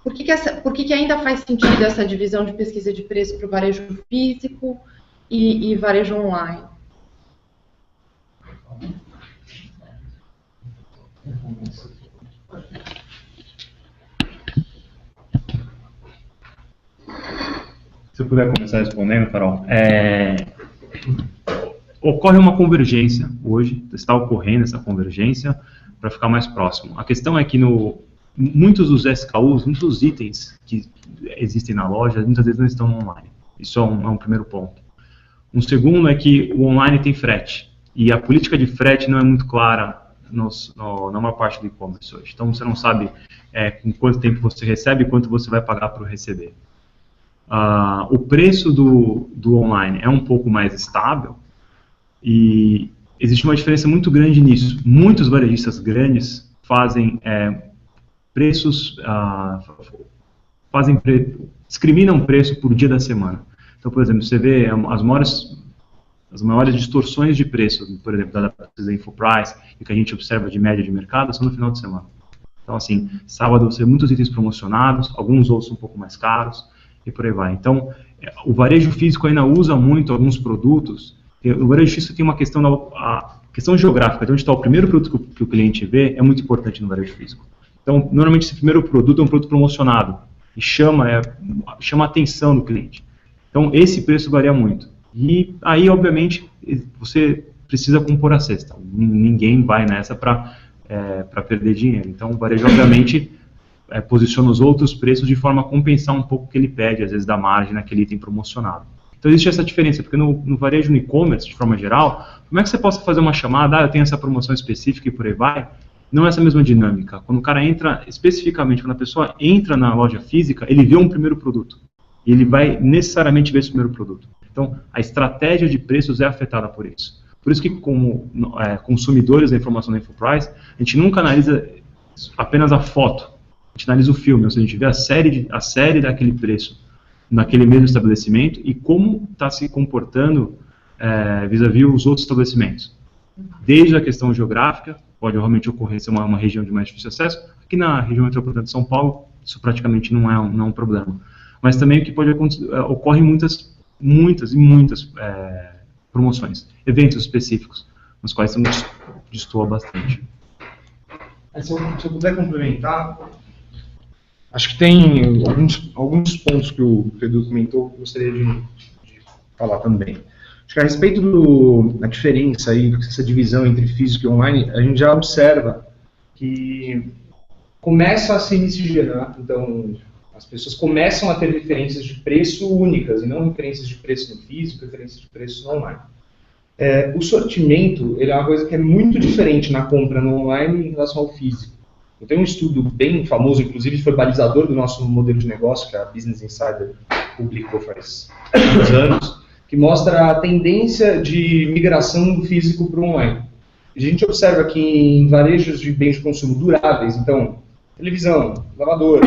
Por que ainda faz sentido essa divisão de pesquisa de preço para o varejo físico e varejo online? Se eu puder começar respondendo, Carol. Ocorre uma convergência hoje, está ocorrendo essa convergência para ficar mais próximo. A questão é que muitos dos SKUs, muitos dos itens que existem na loja, muitas vezes não estão no online. Isso é um primeiro ponto. Um segundo é que o online tem frete, e a política de frete não é muito clara na maior parte do e-commerce hoje. Então você não sabe com quanto tempo você recebe e quanto você vai pagar para receber. O preço do online é um pouco mais estável, e existe uma diferença muito grande nisso. Muitos varejistas grandes fazem preços, discriminam preço por dia da semana. Então, por exemplo, você vê as maiores distorções de preço, por exemplo, da InfoPrice, e que a gente observa de média de mercado, são no final de semana. Então, assim, sábado você tem muitos itens promocionados, alguns outros um pouco mais caros, e por aí vai. Então, o varejo físico ainda usa muito alguns produtos. O varejo físico tem uma questão, a questão geográfica, de onde está o primeiro produto que o cliente vê, é muito importante no varejo físico. Então, normalmente esse primeiro produto é um produto promocionado, e chama a atenção do cliente. Então, esse preço varia muito. E aí, obviamente, você precisa compor a cesta. Ninguém vai nessa para perder dinheiro. Então, o varejo, obviamente, posiciona os outros preços de forma a compensar um pouco o que ele pede, às vezes, da margem naquele item promocionado. Então, existe essa diferença, porque no varejo, no e-commerce, de forma geral, como é que você possa fazer uma chamada, eu tenho essa promoção específica e por aí vai? Não é essa mesma dinâmica. Quando o cara entra, especificamente, quando a pessoa entra na loja física, ele vê um primeiro produto. E ele vai necessariamente ver esse primeiro produto. Então, a estratégia de preços é afetada por isso. Por isso que, como consumidores da informação da InfoPrice, a gente nunca analisa apenas a foto. A gente analisa o filme, ou seja, a gente vê a série daquele preço. naquele mesmo estabelecimento e como está se comportando vis-à-vis os outros estabelecimentos. Desde a questão geográfica, pode realmente ocorrer ser uma região de mais difícil acesso. Aqui na região metropolitana de São Paulo, isso praticamente não é um problema. Mas também o que pode acontecer, ocorrem muitas promoções, eventos específicos, nos quais isso destoa bastante. Se eu puder complementar, acho que tem alguns pontos que o Edu comentou que eu gostaria de falar também. Acho que a respeito da diferença aí, essa divisão entre físico e online, a gente já observa que começa a se miscigenar. Então, as pessoas começam a ter referências de preço únicas, e não referências de preço no físico, referências de preço no online. O sortimento, ele é uma coisa que é muito diferente na compra no online em relação ao físico. Eu tenho um estudo bem famoso, inclusive foi balizador do nosso modelo de negócio, que a Business Insider publicou faz uns anos, que mostra a tendência de migração do físico para o online. A gente observa que em varejos de bens de consumo duráveis, então, televisão, lavador,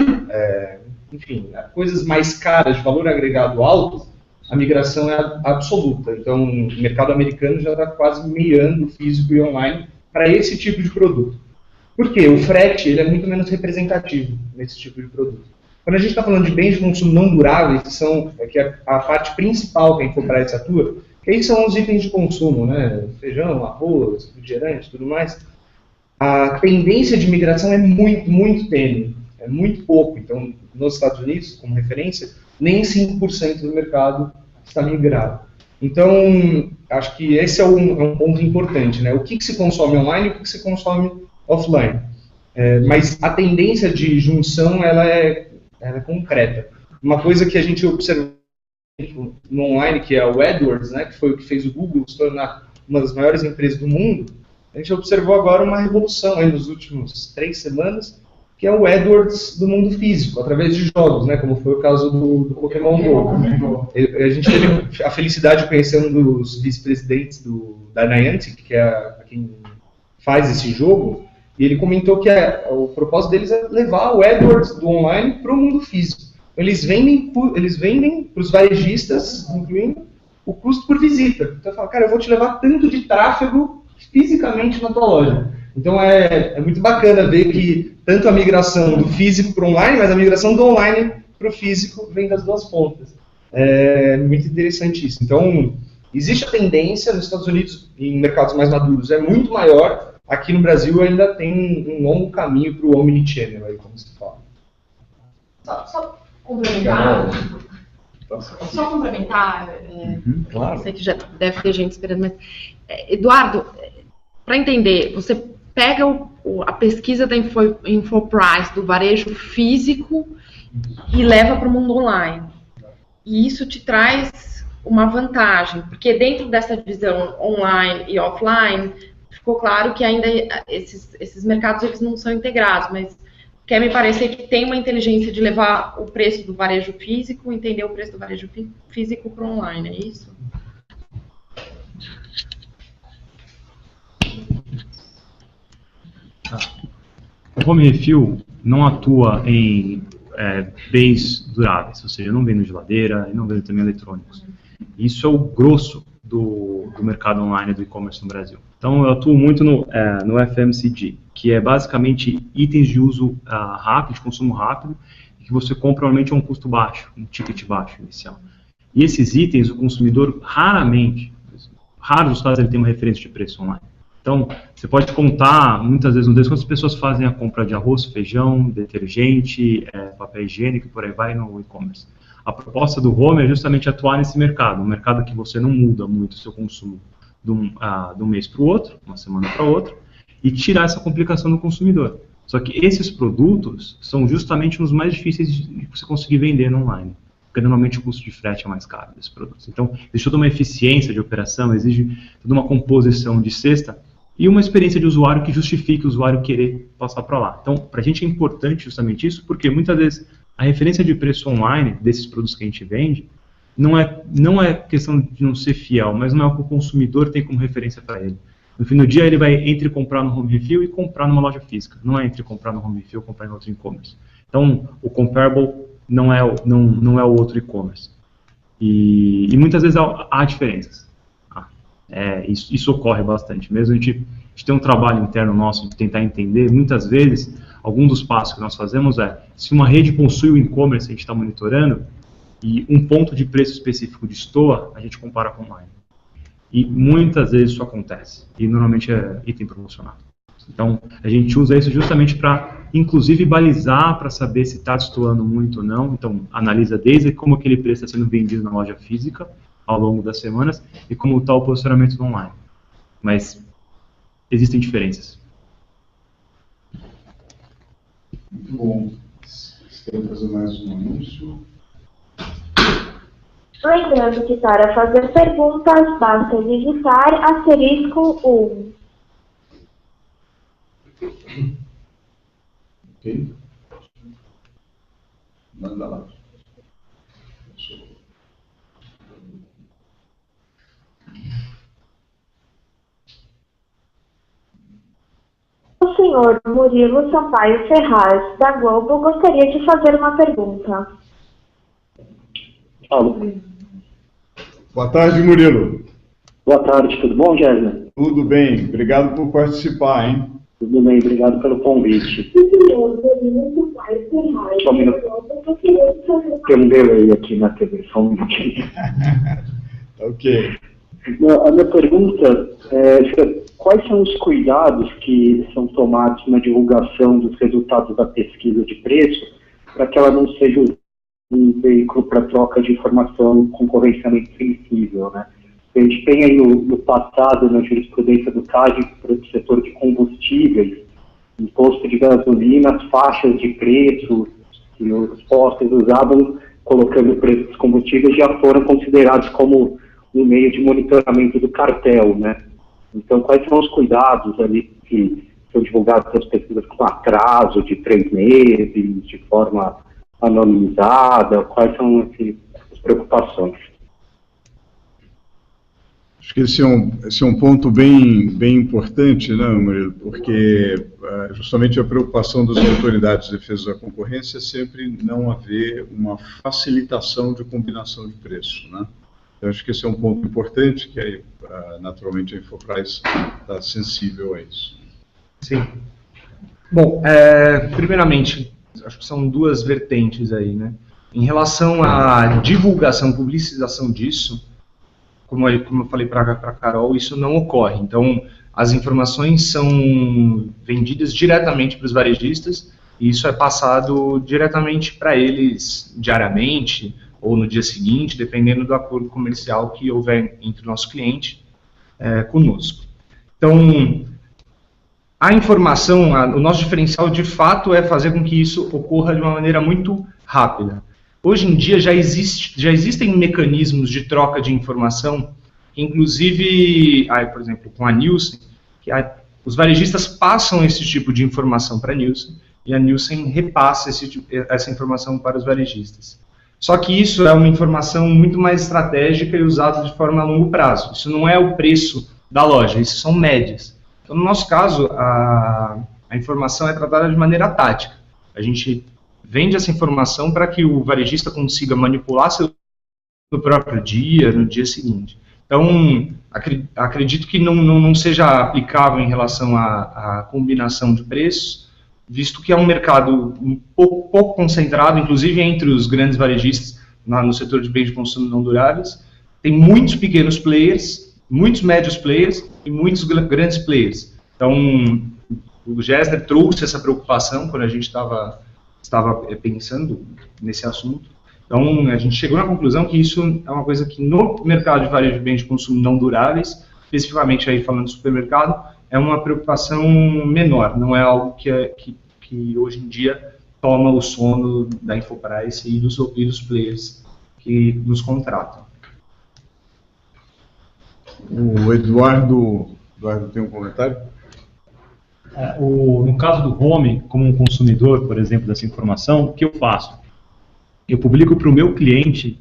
enfim, coisas mais caras, de valor agregado alto, a migração é absoluta. Então, o mercado americano já está quase migrando físico e online para esse tipo de produto. Por quê? O frete ele é muito menos representativo nesse tipo de produto. Quando a gente está falando de bens de consumo não duráveis, que é a parte principal que a Infoprice atua, que aí são os itens de consumo, né? Feijão, arroz, refrigerante, tudo mais, a tendência de migração é muito tênue, é muito pouco. Então, nos Estados Unidos, como referência, nem 5% do mercado está migrado. Então, acho que esse é um ponto importante, né? O que se consome online e o que se consome offline. Mas a tendência de junção, ela é concreta. Uma coisa que a gente observou no online, que é o AdWords, né, que foi o que fez o Google se tornar uma das maiores empresas do mundo, a gente observou agora uma revolução aí nos últimos 3 semanas, que é o AdWords do mundo físico, através de jogos, né, como foi o caso do Pokémon Go. A gente teve a felicidade de conhecer um dos vice-presidentes da Niantic, que é quem faz esse jogo, e ele comentou que o propósito deles é levar o AdWords do online para o mundo físico. Eles vendem para os varejistas, incluindo o custo por visita. Então, eu falo, cara, eu vou te levar tanto de tráfego fisicamente na tua loja. Então, é muito bacana ver que tanto a migração do físico para o online, mas a migração do online para o físico vem das duas pontas. É muito interessante isso. Então, existe a tendência nos Estados Unidos, em mercados mais maduros, é muito maior. Aqui no Brasil ainda tem um longo caminho para o omnichannel, aí, como se fala. Só complementar. Claro. Sei que já deve ter gente esperando, mas Eduardo, para entender, você pega a pesquisa da Infoprice do varejo físico e leva para o mundo online. E isso te traz uma vantagem, porque dentro dessa divisão online e offline, ficou claro que ainda esses mercados eles não são integrados, mas quer me parecer que tem uma inteligência de levar o preço do varejo físico, entender o preço do varejo físico para o online, é isso? O Home Refill não atua em bens duráveis, ou seja, eu não vendo geladeira, eu não vendo também eletrônicos. Isso é o grosso do mercado online do e-commerce no Brasil. Então, eu atuo muito no FMCG, que é basicamente itens de uso rápido, de consumo rápido, que você compra normalmente a um custo baixo, um ticket baixo inicial. E esses itens, o consumidor raros os casos ele tem uma referência de preço online. Então, você pode contar, muitas vezes, no dedo, quantas pessoas fazem a compra de arroz, feijão, detergente, papel higiênico, por aí vai no e-commerce. A proposta do Home é justamente atuar nesse mercado, um mercado que você não muda muito o seu consumo de um mês para o outro, uma semana para outra, e tirar essa complicação do consumidor. Só que esses produtos são justamente os mais difíceis de você conseguir vender no online, porque normalmente o custo de frete é mais caro desses produtos. Então, existe toda uma eficiência de operação, exige toda uma composição de cesta e uma experiência de usuário que justifique o usuário querer passar para lá. Então, para a gente é importante justamente isso, porque muitas vezes a referência de preço online desses produtos que a gente vende não é questão de não ser fiel, mas não é o que o consumidor tem como referência para ele. No fim do dia, ele vai entre comprar no Home Refill e comprar numa loja física. Não é entre comprar no Home Refill e comprar em outro e-commerce. Então, o comparable não é o outro e-commerce. E muitas vezes há diferenças. Isso ocorre bastante. Mesmo a gente tem um trabalho interno nosso de tentar entender, muitas vezes, algum dos passos que nós fazemos se uma rede possui o e-commerce, a gente está monitorando, e um ponto de preço específico destoa, a gente compara com online. E muitas vezes isso acontece, e normalmente é item promocionado. Então, a gente usa isso justamente para, inclusive, balizar para saber se está destoando muito ou não. Então, analisa desde como aquele preço está sendo vendido na loja física ao longo das semanas e como está o posicionamento no online. Mas existem diferenças. Muito bom. Quero fazer mais um anúncio. Lembrando que para fazer perguntas, basta digitar *1. Ok? Manda lá. O senhor Murilo Sampaio Ferraz, da Globo, gostaria de fazer uma pergunta. Alô. Boa tarde, Murilo. Boa tarde, tudo bom, Jéssica? Tudo bem, obrigado por participar, hein? Tudo bem, obrigado pelo convite. Só um minuto. Tem um delay aqui na TV, só um minutinho. Ok. A minha pergunta é quais são os cuidados que são tomados na divulgação dos resultados da pesquisa de preço para que ela não seja um veículo para troca de informação concorrencialmente sensível, né? A gente tem aí no passado, na jurisprudência do CAD, para o setor de combustíveis, imposto de gasolina, as faixas de preço que os postos usavam colocando o preço dos combustíveis já foram considerados como um meio de monitoramento do cartel, né? Então, quais são os cuidados ali que são divulgados nas pesquisas com atraso de 3 meses, de forma anonimizada? Quais são as preocupações? Acho que esse é um ponto bem importante, né, Murilo? Porque justamente a preocupação das autoridades de defesa da concorrência é sempre não haver uma facilitação de combinação de preço, né? Eu acho que esse é um ponto importante, que aí, naturalmente, a Infopraz está sensível a isso. Sim. Bom, primeiramente, acho que são duas vertentes aí, né? Em relação à divulgação, publicização disso, como eu falei para a Carol, isso não ocorre. Então, as informações são vendidas diretamente para os varejistas e isso é passado diretamente para eles diariamente ou no dia seguinte, dependendo do acordo comercial que houver entre o nosso cliente conosco. Então, a informação, o nosso diferencial de fato é fazer com que isso ocorra de uma maneira muito rápida. Hoje em dia já existem mecanismos de troca de informação, inclusive, por exemplo, com a Nielsen, que os varejistas passam esse tipo de informação para a Nielsen e a Nielsen repassa essa informação para os varejistas. Só que isso é uma informação muito mais estratégica e usada de forma a longo prazo. Isso não é o preço da loja, isso são médias. Então, no nosso caso, a informação é tratada de maneira tática. A gente vende essa informação para que o varejista consiga manipular no próprio dia, no dia seguinte. Então, acredito que não seja aplicável em relação à combinação de preços, visto que é um mercado um pouco concentrado, inclusive entre os grandes varejistas no setor de bens de consumo não duráveis. Tem muitos pequenos players, muitos médios players e muitos grandes players. Então, o Gessner trouxe essa preocupação quando a gente estava pensando nesse assunto. Então, a gente chegou na conclusão que isso é uma coisa que no mercado de varejo de bens de consumo não duráveis, especificamente aí falando do supermercado, é uma preocupação menor, não é algo que hoje em dia toma o sono da Infopraz e dos players que nos contratam. O Eduardo tem um comentário? No caso do home, como um consumidor, por exemplo, dessa informação, o que eu faço? Eu publico para o meu cliente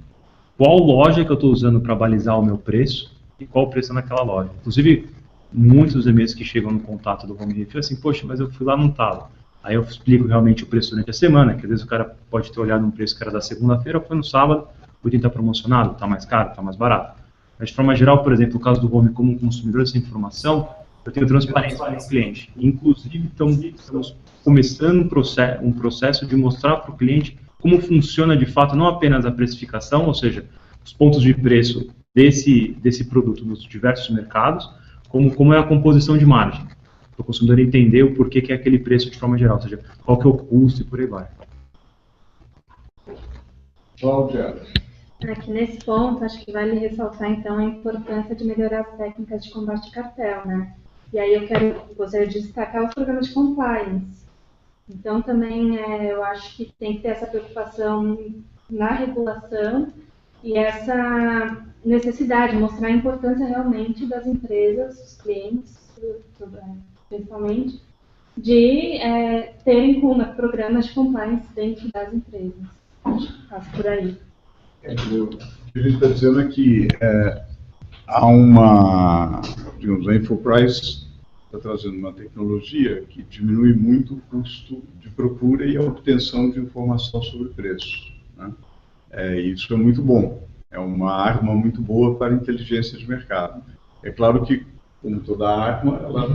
qual loja que eu estou usando para balizar o meu preço e qual o preço naquela loja. Inclusive, muitos e-mails que chegam no contato do Home Refill assim, poxa, mas eu fui lá, não estava. Aí eu explico realmente o preço durante a semana, que às vezes o cara pode ter olhado um preço que era da segunda-feira, foi no sábado, o item está promocionado, está mais caro, está mais barato. Mas de forma geral, por exemplo, no caso do home como consumidor dessa informação, eu tenho transparência com o cliente. Inclusive, estamos começando um processo de mostrar para o cliente como funciona de fato, não apenas a precificação, ou seja, os pontos de preço desse produto nos diversos mercados, como é a composição de margem, para o consumidor entender o porquê que é aquele preço de forma geral, ou seja, qual que é o custo e por aí vai. Cláudia. Aqui nesse ponto, acho que vale ressaltar, então, a importância de melhorar as técnicas de combate a cartel, né? E aí gostaria de destacar os programas de compliance. Então, também, eu acho que tem que ter essa preocupação na regulação e essa necessidade, mostrar a importância realmente das empresas, dos clientes, principalmente, de terem programas de compliance dentro das empresas. Acho que passa por aí. O que a gente está dizendo é que há uma, digamos, a Infopryce está trazendo uma tecnologia que diminui muito o custo de procura e a obtenção de informação sobre preço, né? Isso é muito bom, é uma arma muito boa para a inteligência de mercado. É claro que, como toda arma, ela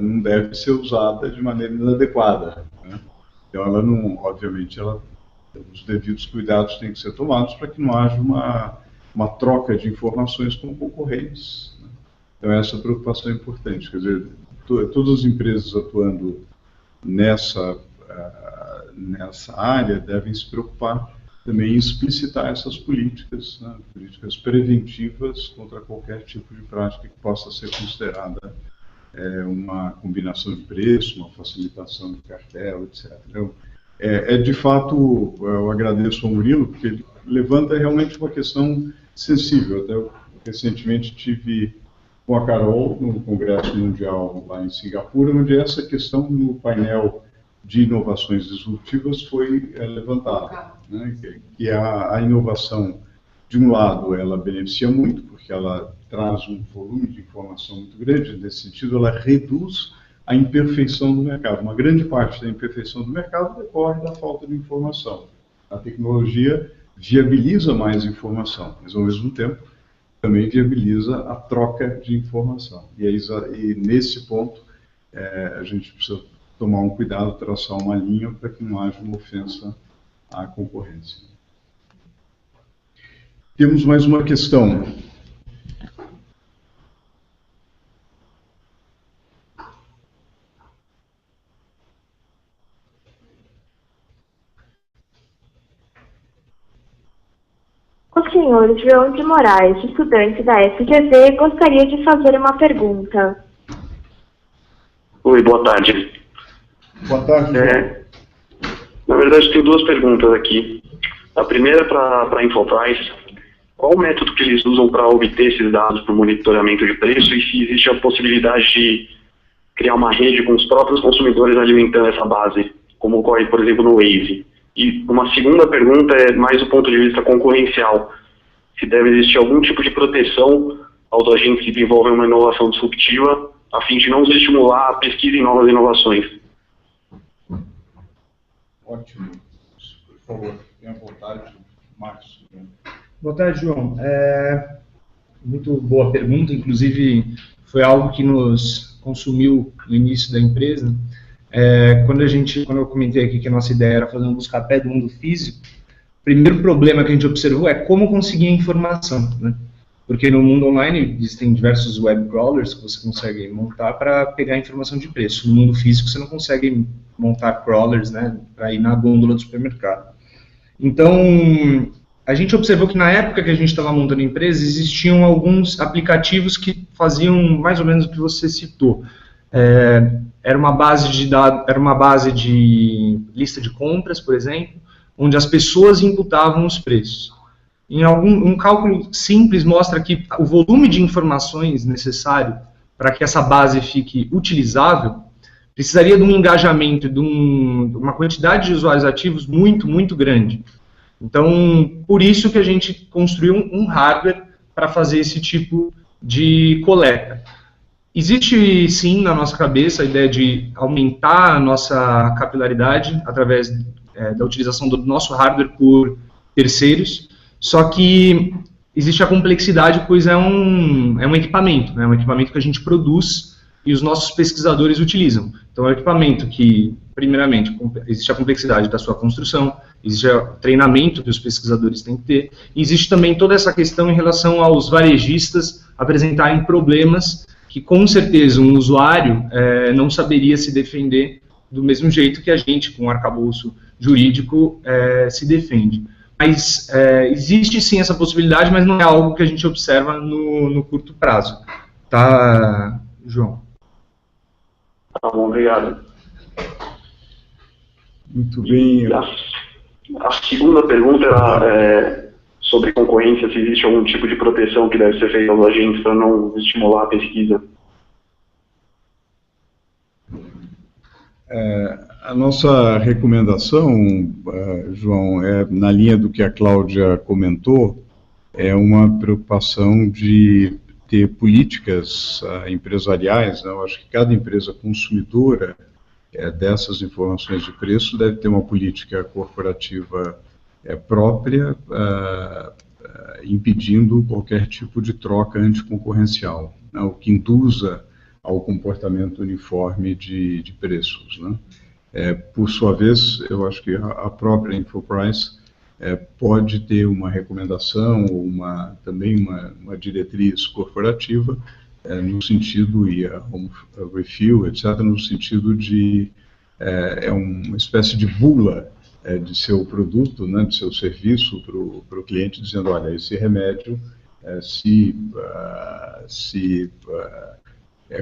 não deve ser usada de maneira inadequada, né? Então, ela não, obviamente, os devidos cuidados têm que ser tomados para que não haja uma troca de informações com concorrentes, né? Então, essa preocupação é importante. Quer dizer, todas as empresas atuando nessa área devem se preocupar também em explicitar essas políticas, né? Políticas preventivas contra qualquer tipo de prática que possa ser considerada uma combinação de preço, uma facilitação de cartel, etc. Então, de fato, eu agradeço ao Murilo, porque ele levanta realmente uma questão sensível. Até eu recentemente tive com a Carol no Congresso Mundial lá em Singapura, onde essa questão no painel de inovações disruptivas foi levantada, né? Que a inovação, de um lado, ela beneficia muito, porque ela traz um volume de informação muito grande, nesse sentido ela reduz a imperfeição do mercado. Uma grande parte da imperfeição do mercado decorre da falta de informação. A tecnologia viabiliza mais informação, mas ao mesmo tempo também viabiliza a troca de informação. E nesse ponto a gente precisa tomar um cuidado, traçar uma linha para que não haja uma ofensa à concorrência. Temos mais uma questão. O senhor João de Moraes, estudante da FGV, gostaria de fazer uma pergunta. Oi, boa tarde. Boa tarde. Na verdade, tenho duas perguntas aqui. A primeira para a Infopryce. Qual o método que eles usam para obter esses dados para o monitoramento de preço e se existe a possibilidade de criar uma rede com os próprios consumidores alimentando essa base, como ocorre, por exemplo, no Waze? E uma segunda pergunta é mais do ponto de vista concorrencial. Se deve existir algum tipo de proteção aos agentes que desenvolvem uma inovação disruptiva, a fim de não estimular a pesquisa em novas inovações. Ótimo. Por favor, tenha vontade, Marcos. Boa tarde, João. Muito boa pergunta, inclusive foi algo que nos consumiu no início da empresa. Quando eu comentei aqui que a nossa ideia era fazer um busca-pé do mundo físico, o primeiro problema que a gente observou é como conseguir a informação, né? Porque no mundo online existem diversos web crawlers que você consegue montar para pegar a informação de preço. No mundo físico você não consegue montar crawlers, né, para ir na gôndola do supermercado. Então, a gente observou que na época que a gente estava montando a empresa, existiam alguns aplicativos que faziam mais ou menos o que você citou. Era uma base de lista de compras, por exemplo, onde as pessoas imputavam os preços. Um cálculo simples mostra que o volume de informações necessário para que essa base fique utilizável precisaria de um engajamento, de uma quantidade de usuários ativos muito, muito grande. Então, por isso que a gente construiu um hardware para fazer esse tipo de coleta. Existe, sim, na nossa cabeça a ideia de aumentar a nossa capilaridade através da utilização do nosso hardware por terceiros, só que existe a complexidade, pois é um equipamento, né? Um equipamento que a gente produz e os nossos pesquisadores utilizam. Então, é um equipamento que, primeiramente, existe a complexidade da sua construção, existe o treinamento que os pesquisadores têm que ter, e existe também toda essa questão em relação aos varejistas apresentarem problemas que, com certeza, um usuário não saberia se defender do mesmo jeito que a gente, com o arcabouço jurídico, se defende. Mas existe sim essa possibilidade, mas não é algo que a gente observa no curto prazo. Tá, João? Tá bom, obrigado. Muito bem. A segunda pergunta era sobre concorrência, se existe algum tipo de proteção que deve ser feita aos agentes para não estimular a pesquisa. A nossa recomendação, João, na linha do que a Cláudia comentou, é uma preocupação de ter políticas empresariais, né? Eu acho que cada empresa consumidora dessas informações de preço deve ter uma política corporativa própria, impedindo qualquer tipo de troca anticoncorrencial, né? O que induza ao comportamento uniforme de preços, né? Por sua vez, eu acho que a própria InfoPrice pode ter uma recomendação ou também uma diretriz corporativa no sentido, e a home refill, etc., no sentido de uma espécie de bula de seu produto, né, de seu serviço para o cliente, dizendo, olha, esse remédio, se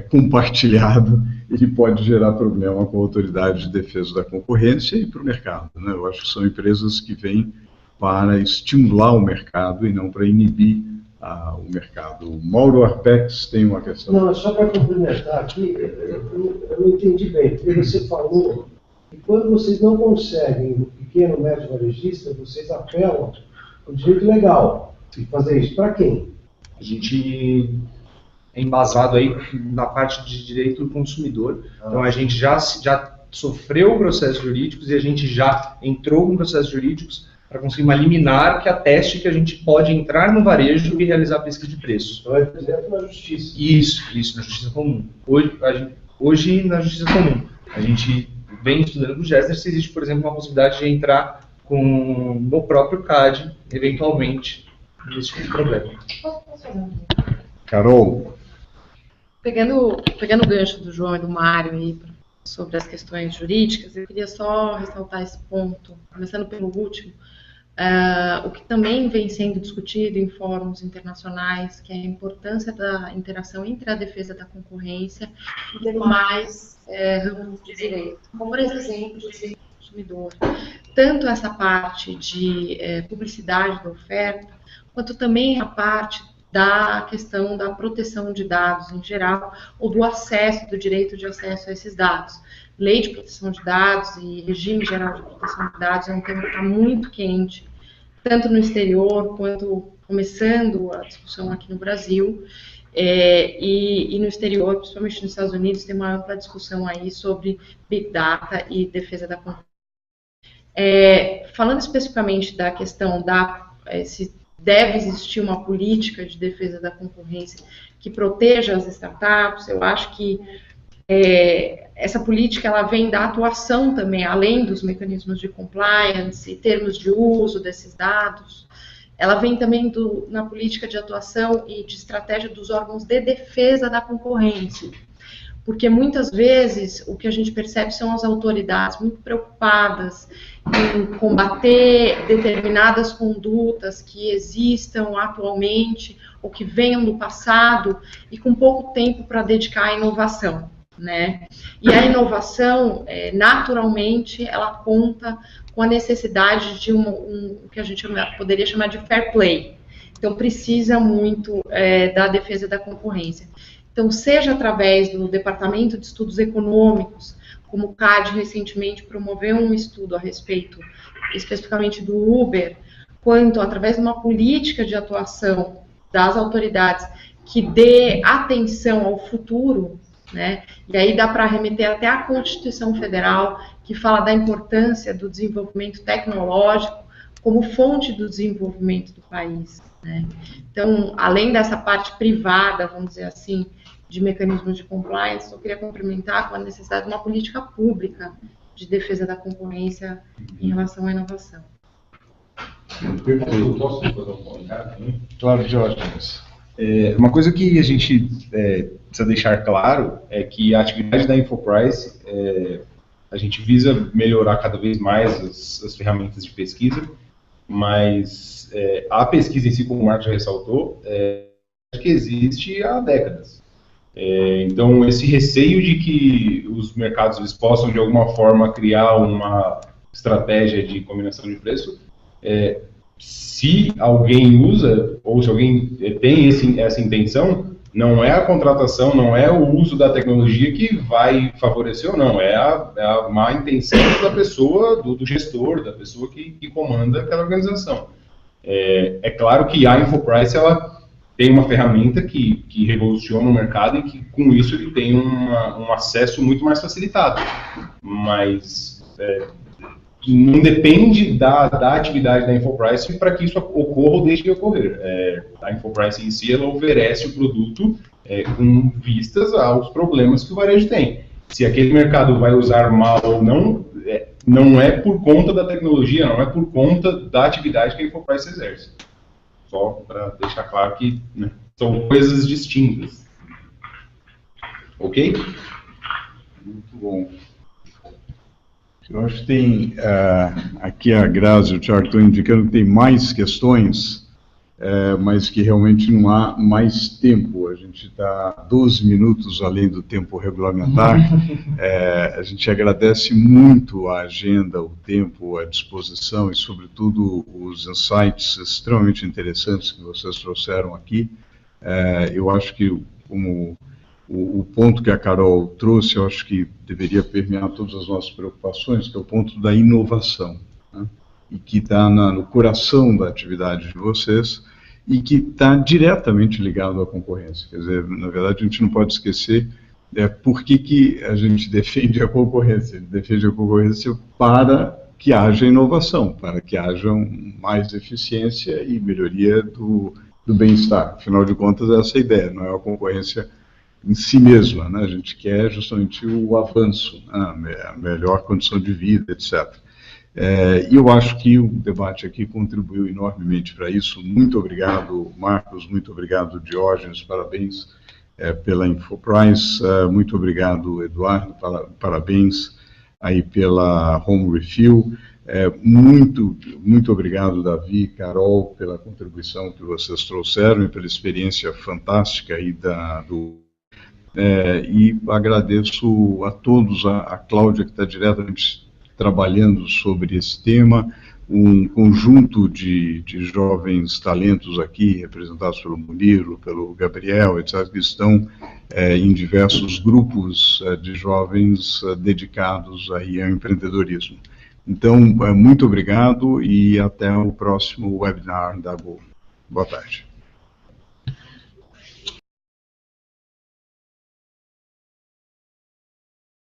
compartilhado, ele pode gerar problema com a autoridade de defesa da concorrência e para o mercado, né? Eu acho que são empresas que vêm para estimular o mercado e não para inibir o mercado. O Mauro Arpex tem uma questão. Não, só para complementar aqui, eu não entendi bem, porque você falou que quando vocês não conseguem, no pequeno médio varejista, vocês apelam ao direito legal de fazer isso. Para quem? A gente é embasado aí na parte de direito do consumidor. Então, a gente já sofreu processos jurídicos e a gente já entrou com processos jurídicos para conseguir uma liminar que ateste que a gente pode entrar no varejo e realizar pesquisa de preços. Então, é direto na justiça. Isso, na justiça comum. Hoje, na justiça comum. A gente vem estudando com o Gessner se existe, por exemplo, uma possibilidade de entrar no próprio CAD, eventualmente, nesse tipo de problema. Carol? Pegando o gancho do João e do Mário aí sobre as questões jurídicas, eu queria só ressaltar esse ponto, começando pelo último, o que também vem sendo discutido em fóruns internacionais, que é a importância da interação entre a defesa da concorrência e demais ramos de direito, como por exemplo, o direito do consumidor. Tanto essa parte de publicidade da oferta, quanto também a parte da questão da proteção de dados em geral, ou do acesso, do direito de acesso a esses dados. Lei de proteção de dados e regime geral de proteção de dados é um tema que está muito quente, tanto no exterior, quanto começando a discussão aqui no Brasil, e no exterior, principalmente nos Estados Unidos, tem uma ampla discussão aí sobre Big Data e defesa da concorrência. Falando especificamente da questão se deve existir uma política de defesa da concorrência que proteja as startups, eu acho que essa política ela vem da atuação também, além dos mecanismos de compliance, termos de uso desses dados, ela vem também na política de atuação e de estratégia dos órgãos de defesa da concorrência. Porque muitas vezes o que a gente percebe são as autoridades muito preocupadas em combater determinadas condutas que existam atualmente ou que venham do passado e com pouco tempo para dedicar à inovação, né? E a inovação, naturalmente, ela conta com a necessidade de o que a gente poderia chamar de fair play. Então, precisa muito da defesa da concorrência. Então, seja através do Departamento de Estudos Econômicos, como o CAD recentemente promoveu um estudo a respeito especificamente do Uber, quanto através de uma política de atuação das autoridades que dê atenção ao futuro, né? E aí dá para remeter até à Constituição Federal, que fala da importância do desenvolvimento tecnológico como fonte do desenvolvimento do país, né? Então, além dessa parte privada, vamos dizer assim, de mecanismos de compliance, eu queria complementar com a necessidade de uma política pública de defesa da concorrência em relação à inovação. Perfeito. Posso fazer um comentário também? Claro, Jorge. Uma coisa que a gente precisa deixar claro é que a atividade da Infoprice, a gente visa melhorar cada vez mais as ferramentas de pesquisa, mas a pesquisa em si, como o Marcos já ressaltou, acho que existe há décadas. Então, esse receio de que os mercados eles possam, de alguma forma, criar uma estratégia de combinação de preço, se alguém usa, ou se alguém tem essa intenção, não é a contratação, não é o uso da tecnologia que vai favorecer ou não, é a má intenção da pessoa, do gestor, da pessoa que comanda aquela organização. É claro que a Infoprice, ela tem uma ferramenta que revoluciona o mercado e que, com isso, ele tem um acesso muito mais facilitado. Mas não depende da atividade da Infoprice para que isso ocorra ou deixe de ocorrer. A Infoprice em si, ela oferece o produto com vistas aos problemas que o varejo tem. Se aquele mercado vai usar mal ou não, não é por conta da tecnologia, não é por conta da atividade que a Infoprice exerce. Só para deixar claro que, né, são coisas distintas. Ok? Muito bom. Eu acho que tem, aqui a Grazi e o Thiago estão indicando que tem mais questões, mas que realmente não há mais tempo. A gente está 12 minutos além do tempo regulamentar. A gente agradece muito a agenda, o tempo, a disposição e, sobretudo, os insights extremamente interessantes que vocês trouxeram aqui. Eu acho que, como o ponto que a Carol trouxe, eu acho que deveria permear todas as nossas preocupações, que é o ponto da inovação, né? E que está no coração da atividade de vocês e que está diretamente ligado à concorrência. Quer dizer, na verdade, a gente não pode esquecer por que a gente defende a concorrência. A gente defende a concorrência para que haja inovação, para que haja mais eficiência e melhoria do bem-estar. Afinal de contas, essa é a ideia, não é a concorrência em si mesma, né? A gente quer justamente o avanço, né? A melhor condição de vida, etc. E eu acho que o debate aqui contribuiu enormemente para isso. Muito obrigado, Marcos, muito obrigado, Diógenes, parabéns pela Infoprice, muito obrigado, Eduardo, parabéns aí pela Home Refill, muito obrigado, Davi e Carol, pela contribuição que vocês trouxeram e pela experiência fantástica aí e agradeço a todos, a Cláudia, que está diretamente trabalhando sobre esse tema, um conjunto de jovens talentos aqui, representados pelo Murilo, pelo Gabriel, etc., que estão em diversos grupos de jovens dedicados aí ao empreendedorismo. Então, muito obrigado e até o próximo webinar da Gol. Boa tarde.